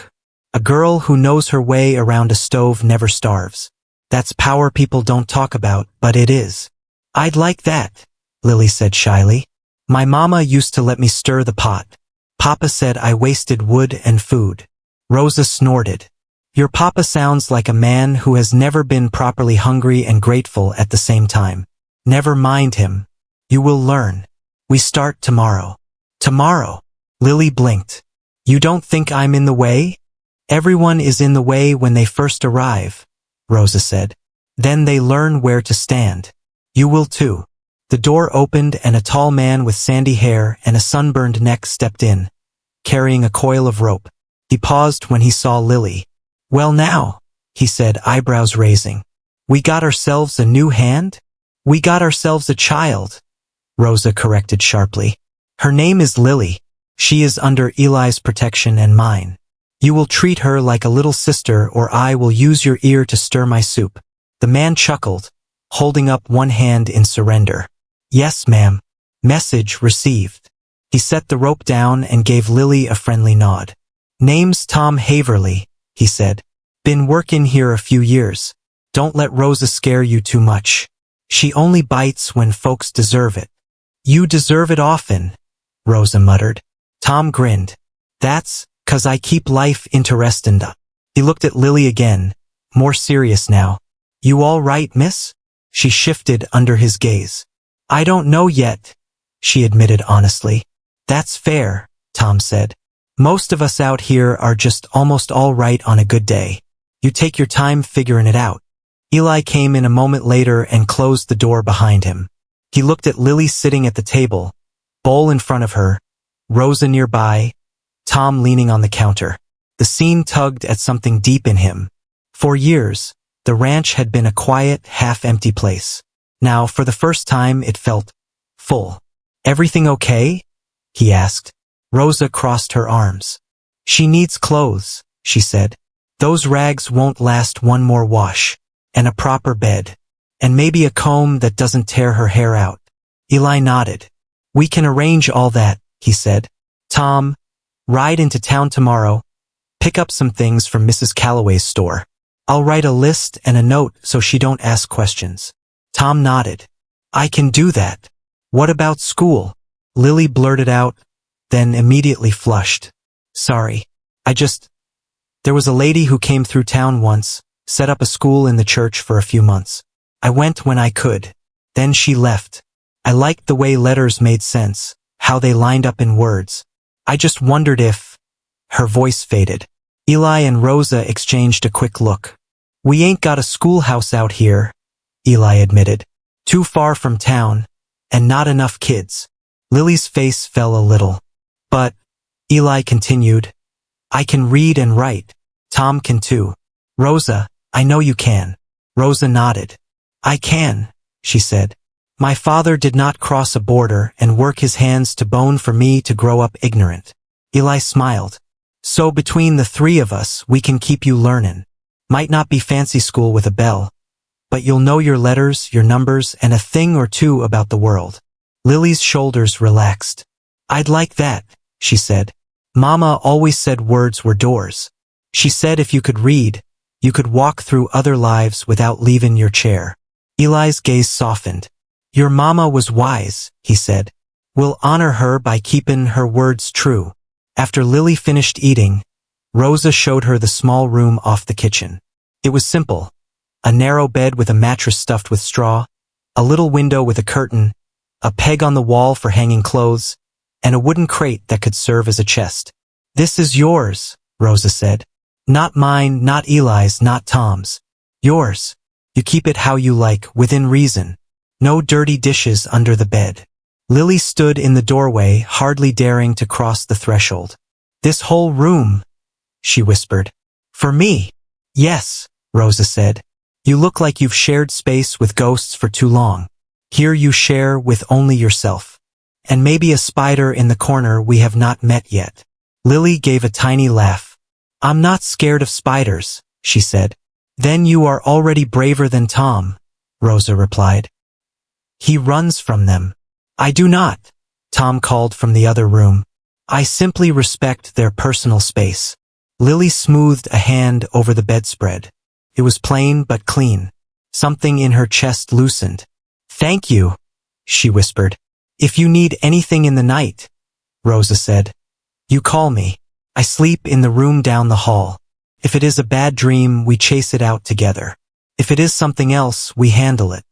A girl who knows her way around a stove never starves. That's power people don't talk about, but it is." "I'd like that," Lily said shyly. "My mama used to let me stir the pot. Papa said I wasted wood and food." Rosa snorted. Your papa sounds like a man who has never been properly hungry and grateful at the same time. Never mind him. You will learn. We start tomorrow. Tomorrow. Lily blinked. You don't think I'm in the way? Everyone is in the way when they first arrive, Rosa said. Then they learn where to stand. You will too. The door opened and a tall man with sandy hair and a sunburned neck stepped in, carrying a coil of rope. He paused when he saw Lily. Well now, he said, eyebrows raising. We got ourselves a new hand? We got ourselves a child, Rosa corrected sharply. Her name is Lily. She is under Eli's protection and mine. You will treat her like a little sister or I will use your ear to stir my soup. The man chuckled, holding up one hand in surrender. Yes, ma'am. Message received. He set the rope down and gave Lily a friendly nod. Name's Tom Haverly, he said. Been workin' here a few years. Don't let Rosa scare you too much. She only bites when folks deserve it. You deserve it often, Rosa muttered. Tom grinned. That's 'cause I keep life interestin'. He looked at Lily again, more serious now. You all right, miss? She shifted under his gaze. I don't know yet, she admitted honestly. That's fair, Tom said. Most of us out here are just almost all right on a good day. You take your time figuring it out. Eli came in a moment later and closed the door behind him. He looked at Lily sitting at the table, bowl in front of her, Rosa nearby, Tom leaning on the counter. The scene tugged at something deep in him. For years, the ranch had been a quiet, half-empty place. Now, for the first time, it felt full. Everything okay? He asked. Rosa crossed her arms. She needs clothes, she said. Those rags won't last one more wash. And a proper bed. And maybe a comb that doesn't tear her hair out. Eli nodded. We can arrange all that, he said. Tom, ride into town tomorrow. Pick up some things from Mrs. Calloway's store. I'll write a list and a note so she don't ask questions. Tom nodded. I can do that. What about school? Lily blurted out, then immediately flushed. Sorry. There was a lady who came through town once, set up a school in the church for a few months. I went when I could. Then she left. I liked the way letters made sense, how they lined up in words. I just wondered if... Her voice faded. Eli and Rosa exchanged a quick look. We ain't got a schoolhouse out here, Eli admitted. Too far from town, and not enough kids. Lily's face fell a little. But, Eli continued, I can read and write. Tom can too. Rosa, I know you can. Rosa nodded. I can, she said. My father did not cross a border and work his hands to bone for me to grow up ignorant. Eli smiled. So between the three of us, we can keep you learnin'. Might not be fancy school with a bell, but you'll know your letters, your numbers, and a thing or two about the world. Lily's shoulders relaxed. I'd like that, she said. Mama always said words were doors. She said if you could read, you could walk through other lives without leaving your chair. Eli's gaze softened. Your mama was wise, he said. We'll honor her by keeping her words true. After Lily finished eating, Rosa showed her the small room off the kitchen. It was simple. A narrow bed with a mattress stuffed with straw, a little window with a curtain, a peg on the wall for hanging clothes, and a wooden crate that could serve as a chest. This is yours, Rosa said. Not mine, not Eli's, not Tom's. Yours. You keep it how you like, within reason. No dirty dishes under the bed. Lily stood in the doorway, hardly daring to cross the threshold. This whole room, she whispered. For me? Yes, Rosa said. You look like you've shared space with ghosts for too long. Here you share with only yourself. And maybe a spider in the corner we have not met yet. Lily gave a tiny laugh. I'm not scared of spiders, she said. Then you are already braver than Tom, Rosa replied. He runs from them. I do not, Tom called from the other room. I simply respect their personal space. Lily smoothed a hand over the bedspread. It was plain but clean. Something in her chest loosened. Thank you, she whispered. If you need anything in the night, Rosa said, you call me. I sleep in the room down the hall. If it is a bad dream, we chase it out together. If it is something else, we handle it.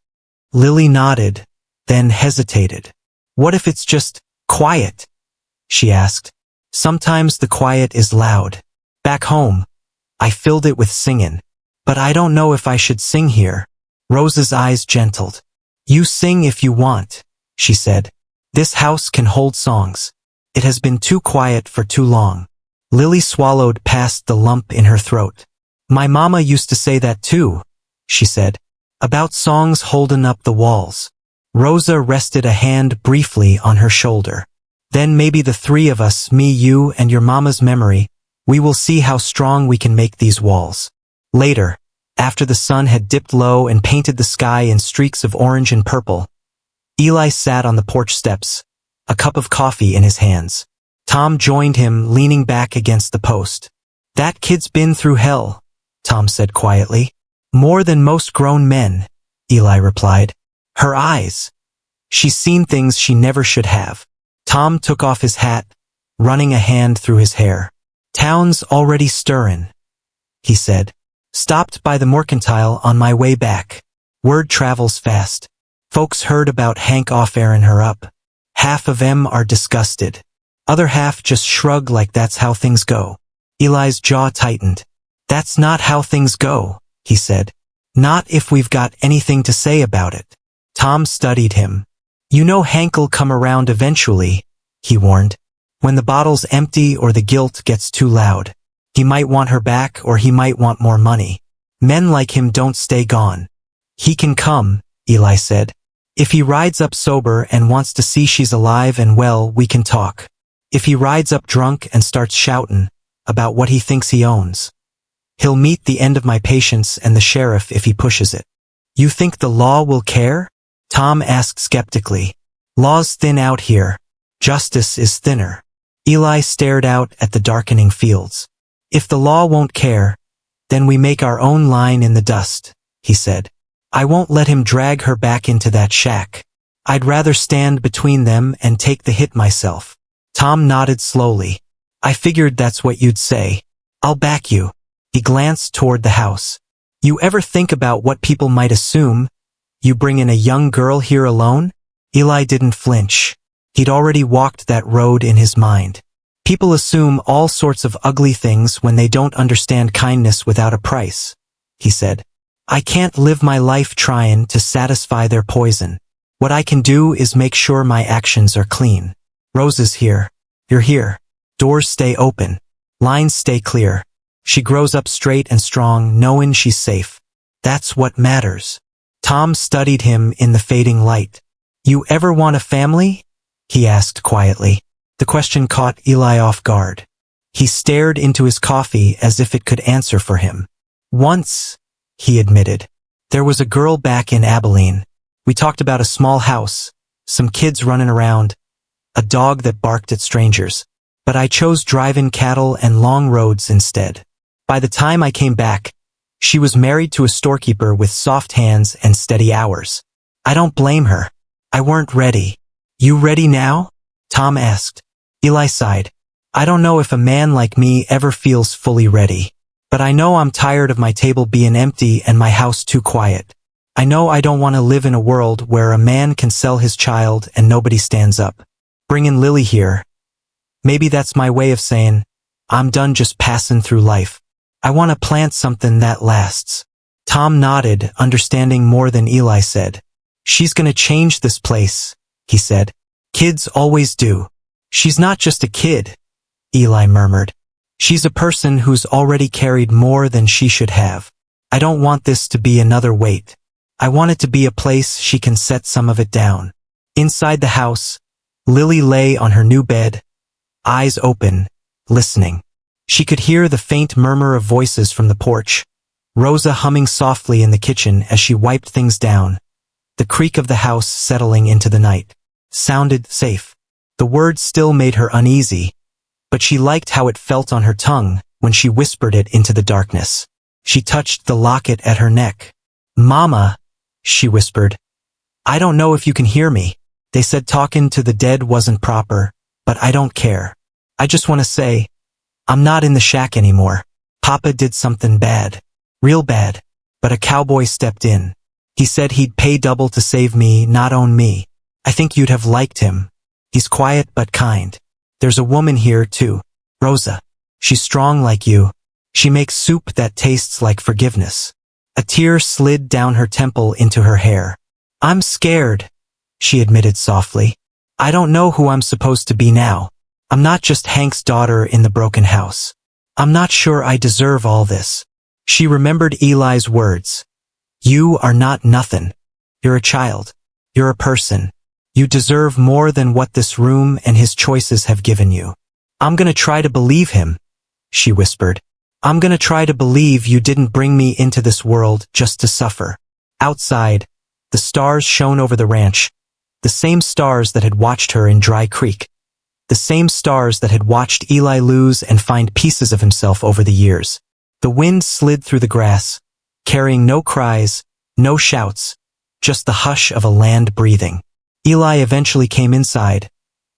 Lily nodded, then hesitated. What if it's just quiet? She asked. Sometimes the quiet is loud. Back home, I filled it with singing. But I don't know if I should sing here. Rosa's eyes gentled. You sing if you want, she said. This house can hold songs. It has been too quiet for too long. Lily swallowed past the lump in her throat. My mama used to say that too, she said. About songs holdin' up the walls. Rosa rested a hand briefly on her shoulder. Then maybe the three of us, me, you, and your mama's memory, we will see how strong we can make these walls. Later, after the sun had dipped low and painted the sky in streaks of orange and purple, Eli sat on the porch steps, a cup of coffee in his hands. Tom joined him, leaning back against the post. That kid's been through hell, Tom said quietly. More than most grown men, Eli replied. Her eyes. She's seen things she never should have. Tom took off his hat, running a hand through his hair. Town's already stirrin', he said. Stopped by the mercantile on my way back. Word travels fast. Folks heard about Hank off-airin' her up. Half of 'em are disgusted. Other half just shrug like that's how things go. Eli's jaw tightened. That's not how things go, he said. Not if we've got anything to say about it. Tom studied him. You know Hank'll come around eventually, he warned. When the bottle's empty or the guilt gets too loud. He might want her back or he might want more money. Men like him don't stay gone. He can come, Eli said. If he rides up sober and wants to see she's alive and well, we can talk. If he rides up drunk and starts shoutin' about what he thinks he owns, he'll meet the end of my patience and the sheriff if he pushes it. You think the law will care? Tom asked skeptically. Law's thin out here. Justice is thinner. Eli stared out at the darkening fields. If the law won't care, then we make our own line in the dust, he said. I won't let him drag her back into that shack. I'd rather stand between them and take the hit myself. Tom nodded slowly. I figured that's what you'd say. I'll back you. He glanced toward the house. You ever think about what people might assume? You bring in a young girl here alone? Eli didn't flinch. He'd already walked that road in his mind. People assume all sorts of ugly things when they don't understand kindness without a price, he said. I can't live my life trying to satisfy their poison. What I can do is make sure my actions are clean. Rosa's here. You're here. Doors stay open. Lines stay clear. She grows up straight and strong, knowing she's safe. That's what matters. Tom studied him in the fading light. You ever want a family? He asked quietly. The question caught Eli off guard. He stared into his coffee as if it could answer for him. Once, he admitted. There was a girl back in Abilene. We talked about a small house, some kids running around, a dog that barked at strangers. But I chose driving cattle and long roads instead. By the time I came back, she was married to a storekeeper with soft hands and steady hours. I don't blame her. I weren't ready. You ready now? Tom asked. Eli sighed. I don't know if a man like me ever feels fully ready. But I know I'm tired of my table being empty and my house too quiet. I know I don't want to live in a world where a man can sell his child and nobody stands up. Bringing Lily here. Maybe that's my way of saying, I'm done just passing through life. I want to plant something that lasts. Tom nodded, understanding more than Eli said. She's gonna change this place, he said. Kids always do. She's not just a kid, Eli murmured. She's a person who's already carried more than she should have. I don't want this to be another weight. I want it to be a place she can set some of it down. Inside the house, Lily lay on her new bed, eyes open, listening. She could hear the faint murmur of voices from the porch, Rosa humming softly in the kitchen as she wiped things down. The creak of the house settling into the night sounded safe. The word still made her uneasy, but she liked how it felt on her tongue when she whispered it into the darkness. She touched the locket at her neck. Mama, she whispered. I don't know if you can hear me. They said talking to the dead wasn't proper, but I don't care. I just want to say, I'm not in the shack anymore. Papa did something bad. Real bad. But a cowboy stepped in. He said he'd pay double to save me, not own me. I think you'd have liked him. He's quiet but kind. There's a woman here, too. Rosa. She's strong like you. She makes soup that tastes like forgiveness. A tear slid down her temple into her hair. I'm scared, she admitted softly. I don't know who I'm supposed to be now. I'm not just Hank's daughter in the broken house. I'm not sure I deserve all this. She remembered Eli's words. You are not nothing. You're a child. You're a person. You deserve more than what this room and his choices have given you. I'm gonna try to believe him, she whispered. I'm gonna try to believe you didn't bring me into this world just to suffer. Outside, the stars shone over the ranch, the same stars that had watched her in Dry Creek, the same stars that had watched Eli lose and find pieces of himself over the years. The wind slid through the grass, carrying no cries, no shouts, just the hush of a land breathing. Eli eventually came inside,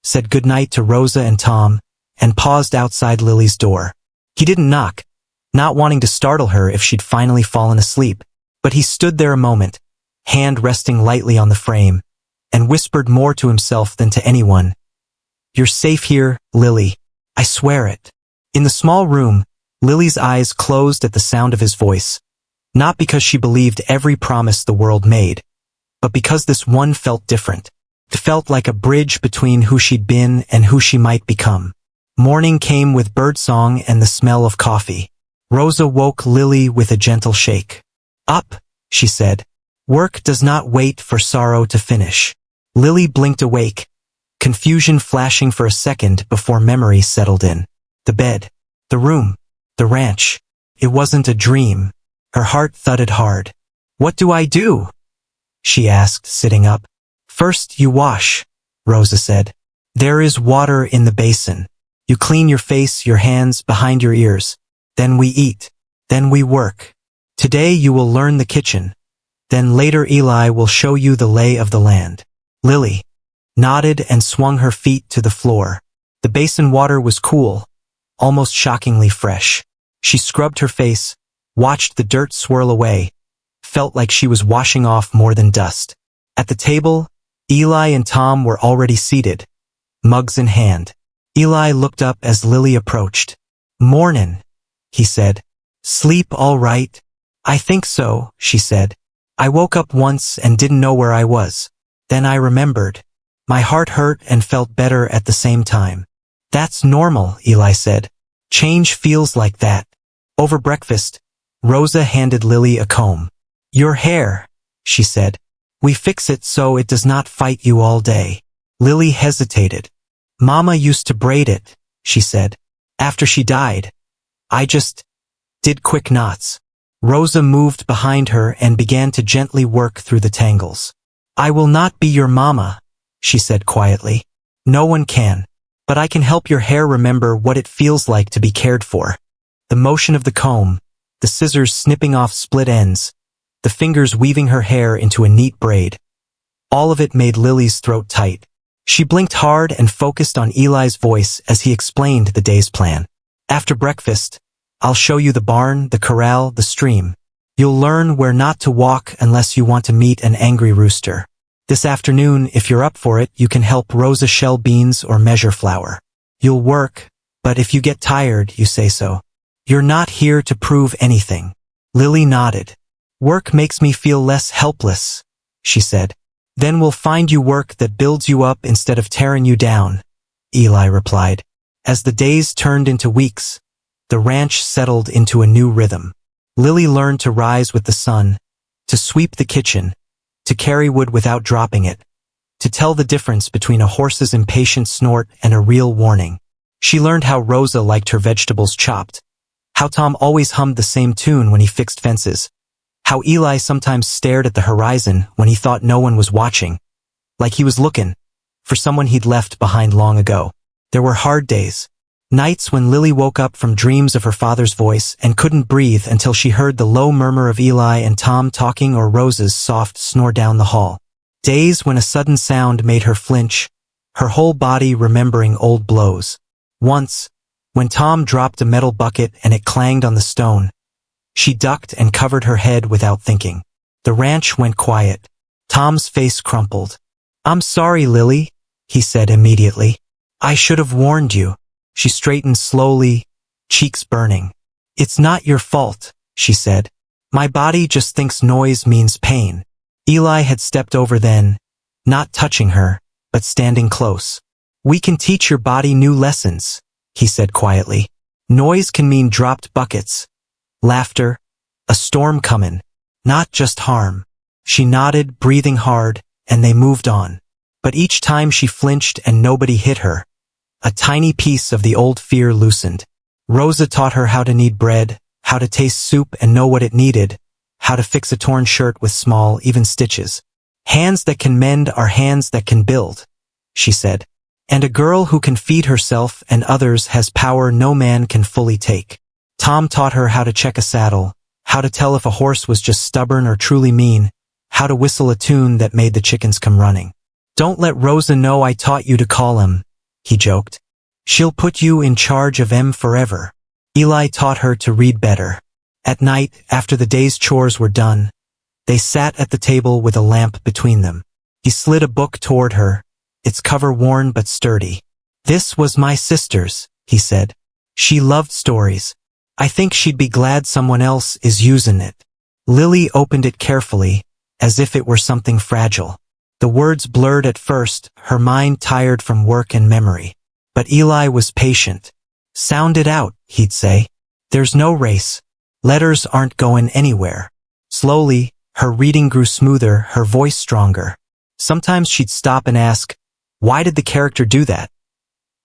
said goodnight to Rosa and Tom, and paused outside Lily's door. He didn't knock, not wanting to startle her if she'd finally fallen asleep, but he stood there a moment, hand resting lightly on the frame, and whispered more to himself than to anyone. You're safe here, Lily. I swear it. In the small room, Lily's eyes closed at the sound of his voice, not because she believed every promise the world made, but because this one felt different. It felt like a bridge between who she'd been and who she might become. Morning came with birdsong and the smell of coffee. Rosa woke Lily with a gentle shake. Up, she said. Work does not wait for sorrow to finish. Lily blinked awake, confusion flashing for a second before memory settled in. The bed, the room, the ranch. It wasn't a dream. Her heart thudded hard. What do I do? She asked, sitting up. First you wash, Rosa said. There is water in the basin. You clean your face, your hands, behind your ears. Then we eat. Then we work. Today you will learn the kitchen. Then later Eli will show you the lay of the land. Lily nodded and swung her feet to the floor. The basin water was cool, almost shockingly fresh. She scrubbed her face, watched the dirt swirl away, felt like she was washing off more than dust. At the table, Eli and Tom were already seated, mugs in hand. Eli looked up as Lily approached. Mornin', he said. Sleep all right? I think so, she said. I woke up once and didn't know where I was. Then I remembered. My heart hurt and felt better at the same time. That's normal, Eli said. Change feels like that. Over breakfast, Rosa handed Lily a comb. Your hair, she said. We fix it so it does not fight you all day. Lily hesitated. Mama used to braid it, she said. After she died, I just did quick knots. Rosa moved behind her and began to gently work through the tangles. I will not be your mama, she said quietly. No one can. But I can help your hair remember what it feels like to be cared for. The motion of the comb, the scissors snipping off split ends, the fingers weaving her hair into a neat braid. All of it made Lily's throat tight. She blinked hard and focused on Eli's voice as he explained the day's plan. After breakfast, I'll show you the barn, the corral, the stream. You'll learn where not to walk unless you want to meet an angry rooster. This afternoon, if you're up for it, you can help Rosa shell beans or measure flour. You'll work, but if you get tired, you say so. You're not here to prove anything. Lily nodded. Work makes me feel less helpless, she said. Then we'll find you work that builds you up instead of tearing you down, Eli replied. As the days turned into weeks, the ranch settled into a new rhythm. Lily learned to rise with the sun, to sweep the kitchen, to carry wood without dropping it, to tell the difference between a horse's impatient snort and a real warning. She learned how Rosa liked her vegetables chopped, how Tom always hummed the same tune when he fixed fences, how Eli sometimes stared at the horizon when he thought no one was watching, like he was looking for someone he'd left behind long ago. There were hard days, nights when Lily woke up from dreams of her father's voice and couldn't breathe until she heard the low murmur of Eli and Tom talking or Rosa's soft snore down the hall. Days when a sudden sound made her flinch, her whole body remembering old blows. Once, When Tom dropped a metal bucket and it clanged on the stone, she ducked and covered her head without thinking. The ranch went quiet. Tom's face crumpled. "I'm sorry, Lily," he said immediately. "I should have warned you." She straightened slowly, cheeks burning. "It's not your fault," she said. "My body just thinks noise means pain." Eli had stepped over then, not touching her, but standing close. "We can teach your body new lessons," he said quietly. "Noise can mean dropped buckets, laughter, a storm comin', not just harm." She nodded, breathing hard, and they moved on. But each time she flinched and nobody hit her, a tiny piece of the old fear loosened. Rosa taught her how to knead bread, how to taste soup and know what it needed, how to fix a torn shirt with small, even stitches. "Hands that can mend are hands that can build," she said. "And a girl who can feed herself and others has power no man can fully take." Tom taught her how to check a saddle, how to tell if a horse was just stubborn or truly mean, how to whistle a tune that made the chickens come running. "Don't let Rosa know I taught you to call him," he joked. "She'll put you in charge of em forever." Eli taught her to read better. At night, after the day's chores were done, they sat at the table with a lamp between them. He slid a book toward her, its cover worn but sturdy. "This was my sister's," he said. "She loved stories. I think she'd be glad someone else is using it." Lily opened it carefully, as if it were something fragile. The words blurred at first, her mind tired from work and memory. But Eli was patient. "Sound it out," he'd say. "There's no race. Letters aren't going anywhere." Slowly, her reading grew smoother, her voice stronger. Sometimes she'd stop and ask, "Why did the character do that?"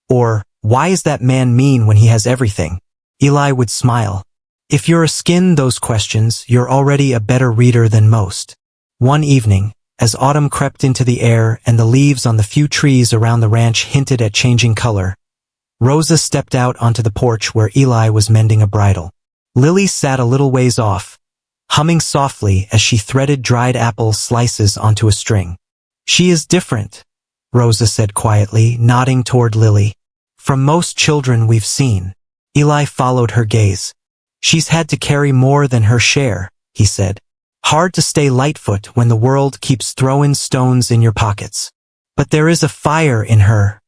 Or, "Why is that man mean when he has everything?" Eli would smile. "If you're asking those questions, you're already a better reader than most." One evening, as autumn crept into the air and the leaves on the few trees around the ranch hinted at changing color, Rosa stepped out onto the porch where Eli was mending a bridle. Lily sat a little ways off, humming softly as she threaded dried apple slices onto a string. "She is different," Rosa said quietly, nodding toward Lily. "From most children we've seen." Eli followed her gaze. "She's had to carry more than her share," he said. "Hard to stay lightfoot when the world keeps throwing stones in your pockets." "But there is a fire in her,"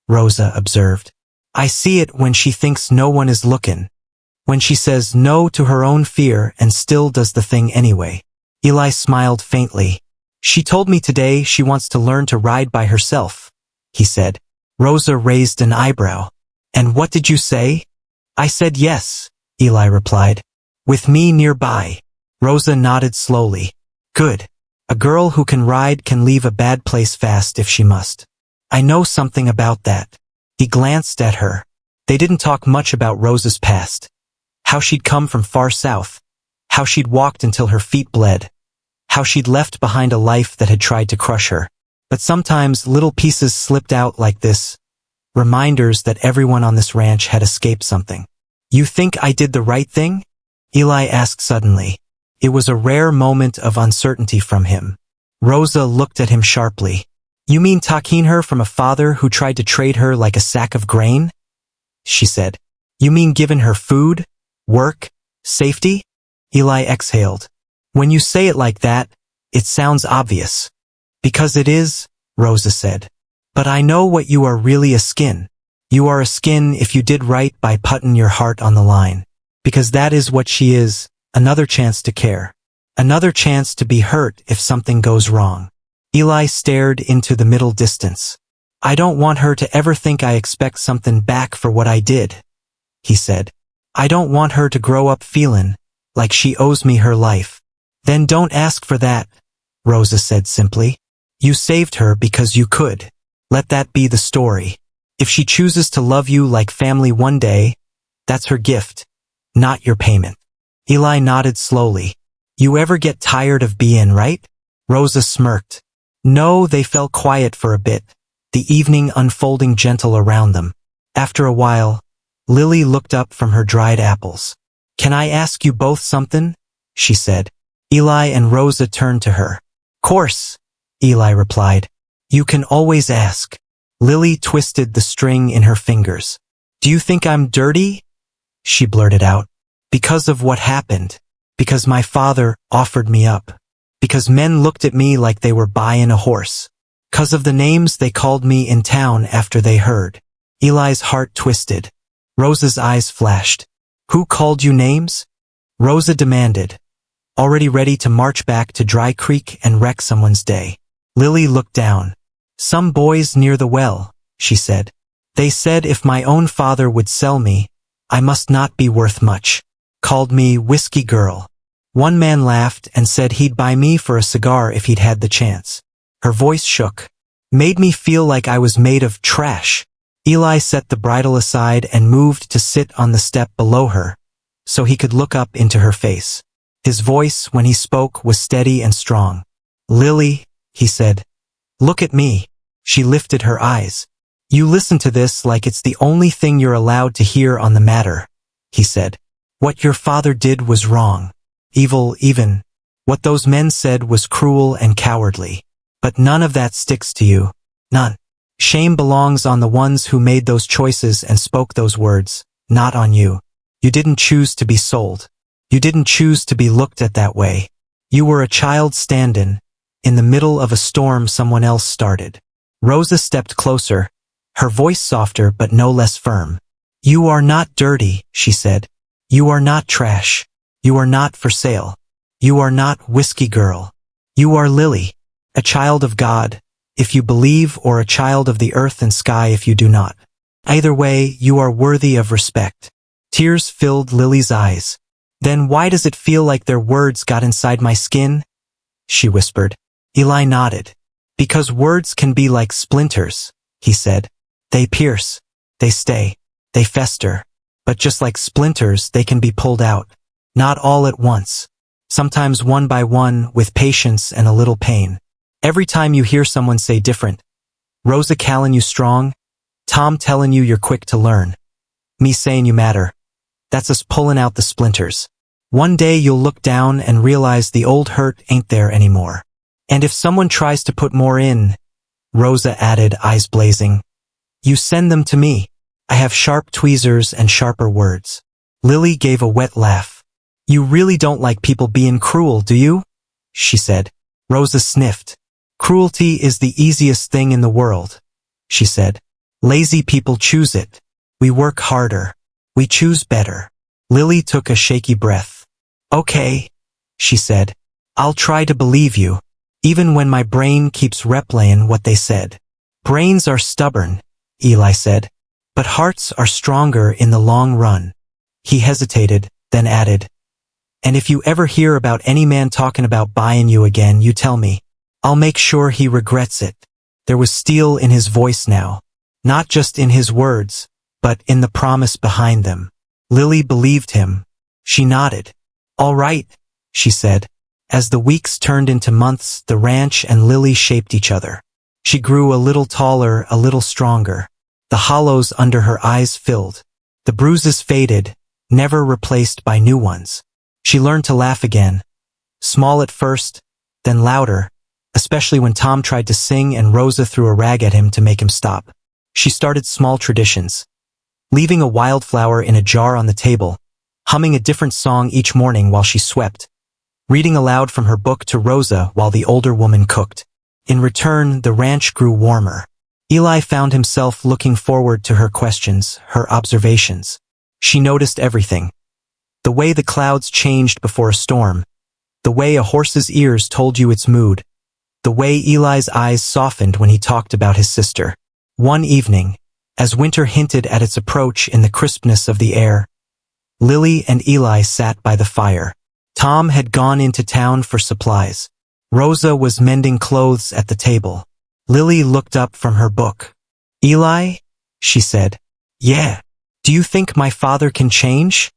Rosa observed. "I see it when she thinks no one is looking. When she says no to her own fear and still does the thing anyway." Eli smiled faintly. "She told me today she wants to learn to ride by herself," he said. Rosa raised an eyebrow. "And what did you say?" "I said yes," Eli replied. "With me nearby." Rosa nodded slowly. "Good. A girl who can ride can leave a bad place fast if she must. I know something about that." He glanced at her. They didn't talk much about Rosa's past. How she'd come from far south. How she'd walked until her feet bled. How she'd left behind a life that had tried to crush her. But sometimes little pieces slipped out like this. Reminders that everyone on this ranch had escaped something. "You think I did the right thing?" Eli asked suddenly. It was a rare moment of uncertainty from him. Rosa looked at him sharply. "You mean talking her from a father who tried to trade her like a sack of grain?" she said. "You mean giving her food, work, safety?" Eli exhaled. "When you say it like that, it sounds obvious." "Because it is," Rosa said. "But I know what you are really a skin. You are a skin if you did right by putting your heart on the line. Because that is what she is, another chance to care. Another chance to be hurt if something goes wrong." Eli stared into the middle distance. "I don't want her to ever think I expect something back for what I did," he said. "I don't want her to grow up feeling like she owes me her life." "Then don't ask for that," Rosa said simply. "You saved her because you could. Let that be the story. If she chooses to love you like family one day, that's her gift, not your payment." Eli nodded slowly. "You ever get tired of being right?" Rosa smirked. No, they fell quiet for a bit, the evening unfolding gentle around them. After a while, Lily looked up from her dried apples. "Can I ask you both something?" she said. Eli and Rosa turned to her. "Course," Eli replied. "You can always ask." Lily twisted the string in her fingers. Do you think I'm dirty? She blurted out. Because of what happened. Because my father offered me up. Because men looked at me like they were buying a horse. 'Cause of the names they called me in town after they heard. Eli's heart twisted. Rosa's eyes flashed. Who called you names? Rosa demanded, already ready to march back to Dry Creek and wreck someone's day. Lily looked down. Some boys near the well, she said. They said if my own father would sell me, I must not be worth much. Called me Whiskey Girl. One man laughed and said he'd buy me for a cigar if he'd had the chance. Her voice shook. Made me feel like I was made of trash. Eli set the bridle aside and moved to sit on the step below her, so he could look up into her face. His voice, when he spoke, was steady and strong. Lily, he said, look at me. She lifted her eyes. You listen to this like it's the only thing you're allowed to hear on the matter, he said. What your father did was wrong. Evil even. What those men said was cruel and cowardly. But none of that sticks to you. None. Shame belongs on the ones who made those choices and spoke those words, not on you. You didn't choose to be sold. You didn't choose to be looked at that way. You were a child stand-in, in the middle of a storm someone else started. Rosa stepped closer, her voice softer but no less firm. You are not dirty, she said. You are not trash. You are not for sale. You are not Whiskey Girl. You are Lily, a child of God, if you believe, or a child of the earth and sky if you do not. Either way, you are worthy of respect. Tears filled Lily's eyes. Then why does it feel like their words got inside my skin? She whispered. Eli nodded. Because words can be like splinters, he said. They pierce. They stay. They fester. But just like splinters, they can be pulled out. Not all at once. Sometimes one by one, with patience and a little pain. Every time you hear someone say different, Rosa calling you strong, Tom telling you you're quick to learn, me saying you matter, that's us pulling out the splinters. One day you'll look down and realize the old hurt ain't there anymore. And if someone tries to put more in, Rosa added, eyes blazing, you send them to me. I have sharp tweezers and sharper words. Lily gave a wet laugh. You really don't like people being cruel, do you? She said. Rosa sniffed. Cruelty is the easiest thing in the world, she said. Lazy people choose it. We work harder. We choose better. Lily took a shaky breath. Okay, she said. I'll try to believe you, even when my brain keeps replaying what they said. Brains are stubborn, Eli said, but hearts are stronger in the long run. He hesitated, then added, and if you ever hear about any man talking about buying you again, you tell me. I'll make sure he regrets it. There was steel in his voice now, not just in his words, but in the promise behind them. Lily believed him. She nodded. All right, she said. As the weeks turned into months, the ranch and Lily shaped each other. She grew a little taller, a little stronger. The hollows under her eyes filled. The bruises faded, never replaced by new ones. She learned to laugh again. Small at first, then louder, especially when Tom tried to sing and Rosa threw a rag at him to make him stop. She started small traditions. Leaving a wildflower in a jar on the table, humming a different song each morning while she swept, reading aloud from her book to Rosa while the older woman cooked. In return, the ranch grew warmer. Eli found himself looking forward to her questions, her observations. She noticed everything. The way the clouds changed before a storm, the way a horse's ears told you its mood, the way Eli's eyes softened when he talked about his sister. One evening, as winter hinted at its approach in the crispness of the air, Lily and Eli sat by the fire. Tom had gone into town for supplies. Rosa was mending clothes at the table. Lily looked up from her book. Eli? She said. Yeah. Do you think my father can change?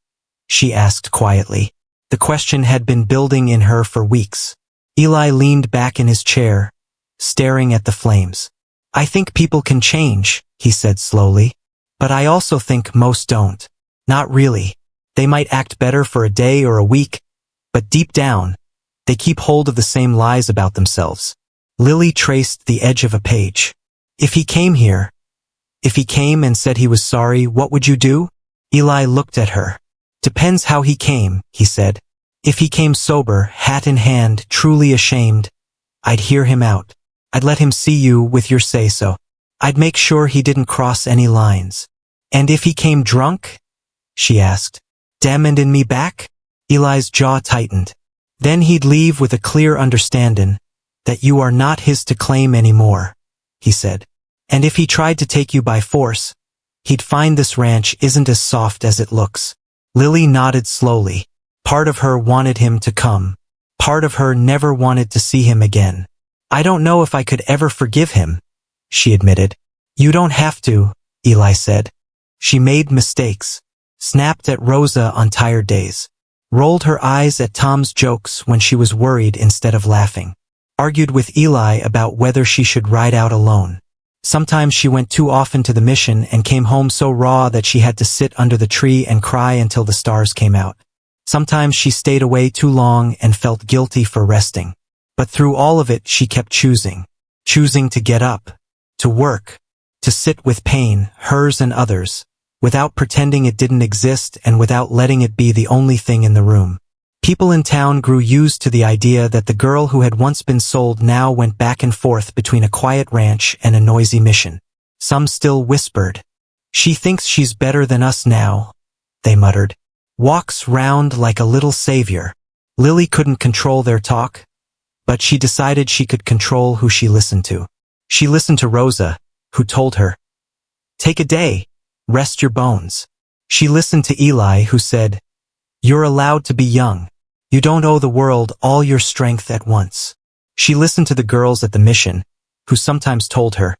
She asked quietly. The question had been building in her for weeks. Eli leaned back in his chair, staring at the flames. I think people can change, he said slowly. But I also think most don't. Not really. They might act better for a day or a week, but deep down, they keep hold of the same lies about themselves. Lily traced the edge of a page. If he came here, If he came and said he was sorry, what would you do? Eli looked at her. Depends how he came, he said. If he came sober, hat in hand, truly ashamed, I'd hear him out. I'd let him see you with your say-so. I'd make sure he didn't cross any lines. And if he came drunk? She asked. Dem and in me back? Eli's jaw tightened. Then he'd leave with a clear understanding that you are not his to claim anymore, he said. And if he tried to take you by force, he'd find this ranch isn't as soft as it looks. Lily nodded slowly. Part of her wanted him to come. Part of her never wanted to see him again. I don't know if I could ever forgive him, she admitted. You don't have to, Eli said. She made mistakes, snapped at Rosa on tired days, rolled her eyes at Tom's jokes when she was worried instead of laughing, argued with Eli about whether she should ride out alone. Sometimes she went too often to the mission and came home so raw that she had to sit under the tree and cry until the stars came out. Sometimes she stayed away too long and felt guilty for resting. But through all of it she kept choosing to get up, to work, to sit with pain, hers and others, without pretending it didn't exist and without letting it be the only thing in the room. People in town grew used to the idea that the girl who had once been sold now went back and forth between a quiet ranch and a noisy mission. Some still whispered, "She thinks she's better than us now," they muttered. "Walks round like a little savior." Lily couldn't control their talk, but she decided she could control who she listened to. She listened to Rosa, who told her, "Take a day, rest your bones." She listened to Eli, who said, "You're allowed to be young. You don't owe the world all your strength at once." She listened to the girls at the mission, who sometimes told her,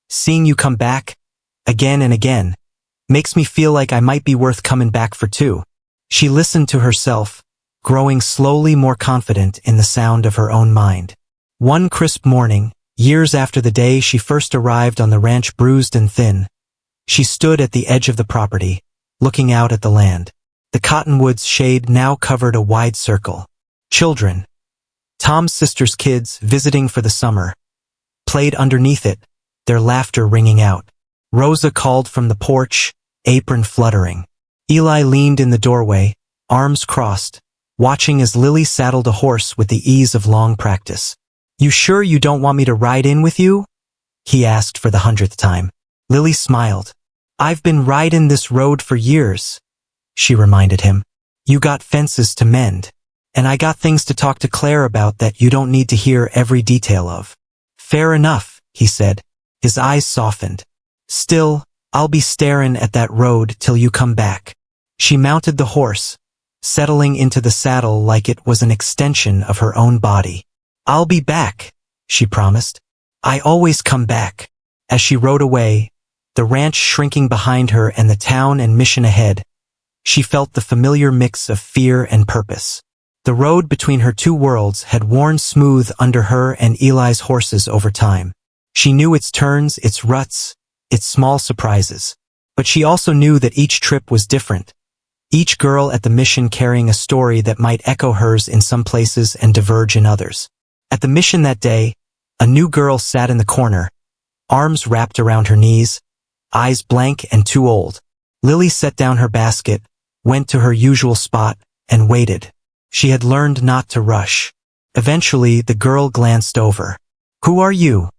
"Seeing you come back, again and again, makes me feel like I might be worth coming back for too." She listened to herself, growing slowly more confident in the sound of her own mind. One crisp morning, years after the day she first arrived on the ranch bruised and thin, she stood at the edge of the property, looking out at the land. The cottonwood's shade now covered a wide circle. Children, Tom's sister's kids visiting for the summer, played underneath it, their laughter ringing out. Rosa called from the porch, apron fluttering. Eli leaned in the doorway, arms crossed, watching as Lily saddled a horse with the ease of long practice. "You sure you don't want me to ride in with you?" he asked for the 100th time. Lily smiled. "I've been riding this road for years," she reminded him. "You got fences to mend. And I got things to talk to Claire about that you don't need to hear every detail of." "Fair enough," he said. His eyes softened. "Still, I'll be staring at that road till you come back." She mounted the horse, settling into the saddle like it was an extension of her own body. "I'll be back," she promised. "I always come back." As she rode away, the ranch shrinking behind her and the town and mission ahead, she felt the familiar mix of fear and purpose. The road between her two worlds had worn smooth under her and Eli's horses over time. She knew its turns, its ruts, its small surprises. But she also knew that each trip was different. Each girl at the mission carrying a story that might echo hers in some places and diverge in others. At the mission that day, a new girl sat in the corner, arms wrapped around her knees, eyes blank and too old. Lily set down her basket, went to her usual spot, and waited. She had learned not to rush. Eventually, the girl glanced over. "Who are you?"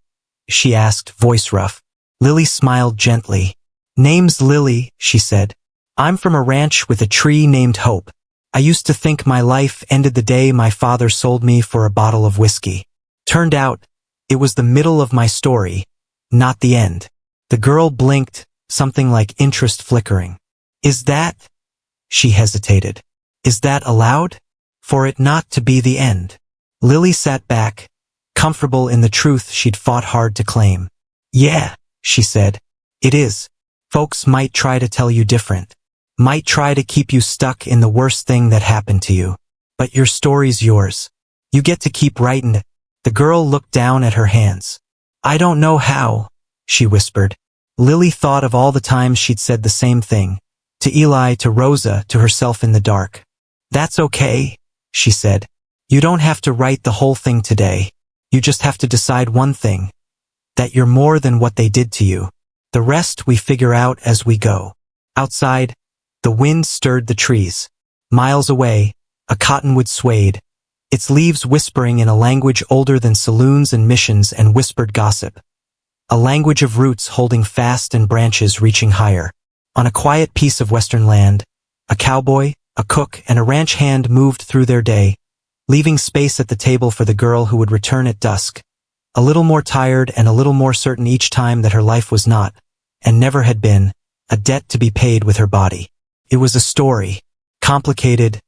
she asked, voice rough. Lily smiled gently. "Name's Lily," she said. "I'm from a ranch with a tree named Hope. I used to think my life ended the day my father sold me for a bottle of whiskey. Turned out, it was the middle of my story, not the end." The girl blinked, something like interest flickering. "Is that?" She hesitated. "Is that allowed? For it not to be the end?" Lily sat back, comfortable in the truth she'd fought hard to claim. "Yeah," she said. "It is. Folks might try to tell you different. Might try to keep you stuck in the worst thing that happened to you. But your story's yours. You get to keep writing it." The girl looked down at her hands. "I don't know how," she whispered. Lily thought of all the times she'd said the same thing. To Eli, to Rosa, to herself in the dark. "That's okay," she said. "You don't have to write the whole thing today. You just have to decide one thing. That you're more than what they did to you. The rest we figure out as we go. Outside, the wind stirred the trees. Miles away, a cottonwood swayed, its leaves whispering in a language older than saloons and missions and whispered gossip. A language of roots holding fast and branches reaching higher. On a quiet piece of western land, a cowboy, a cook, and a ranch hand moved through their day, leaving space at the table for the girl who would return at dusk, a little more tired and a little more certain each time that her life was not, and never had been, a debt to be paid with her body. It was a story, complicated,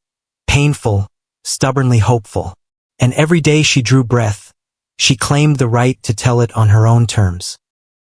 painful, stubbornly hopeful. And every day she drew breath, she claimed the right to tell it on her own terms.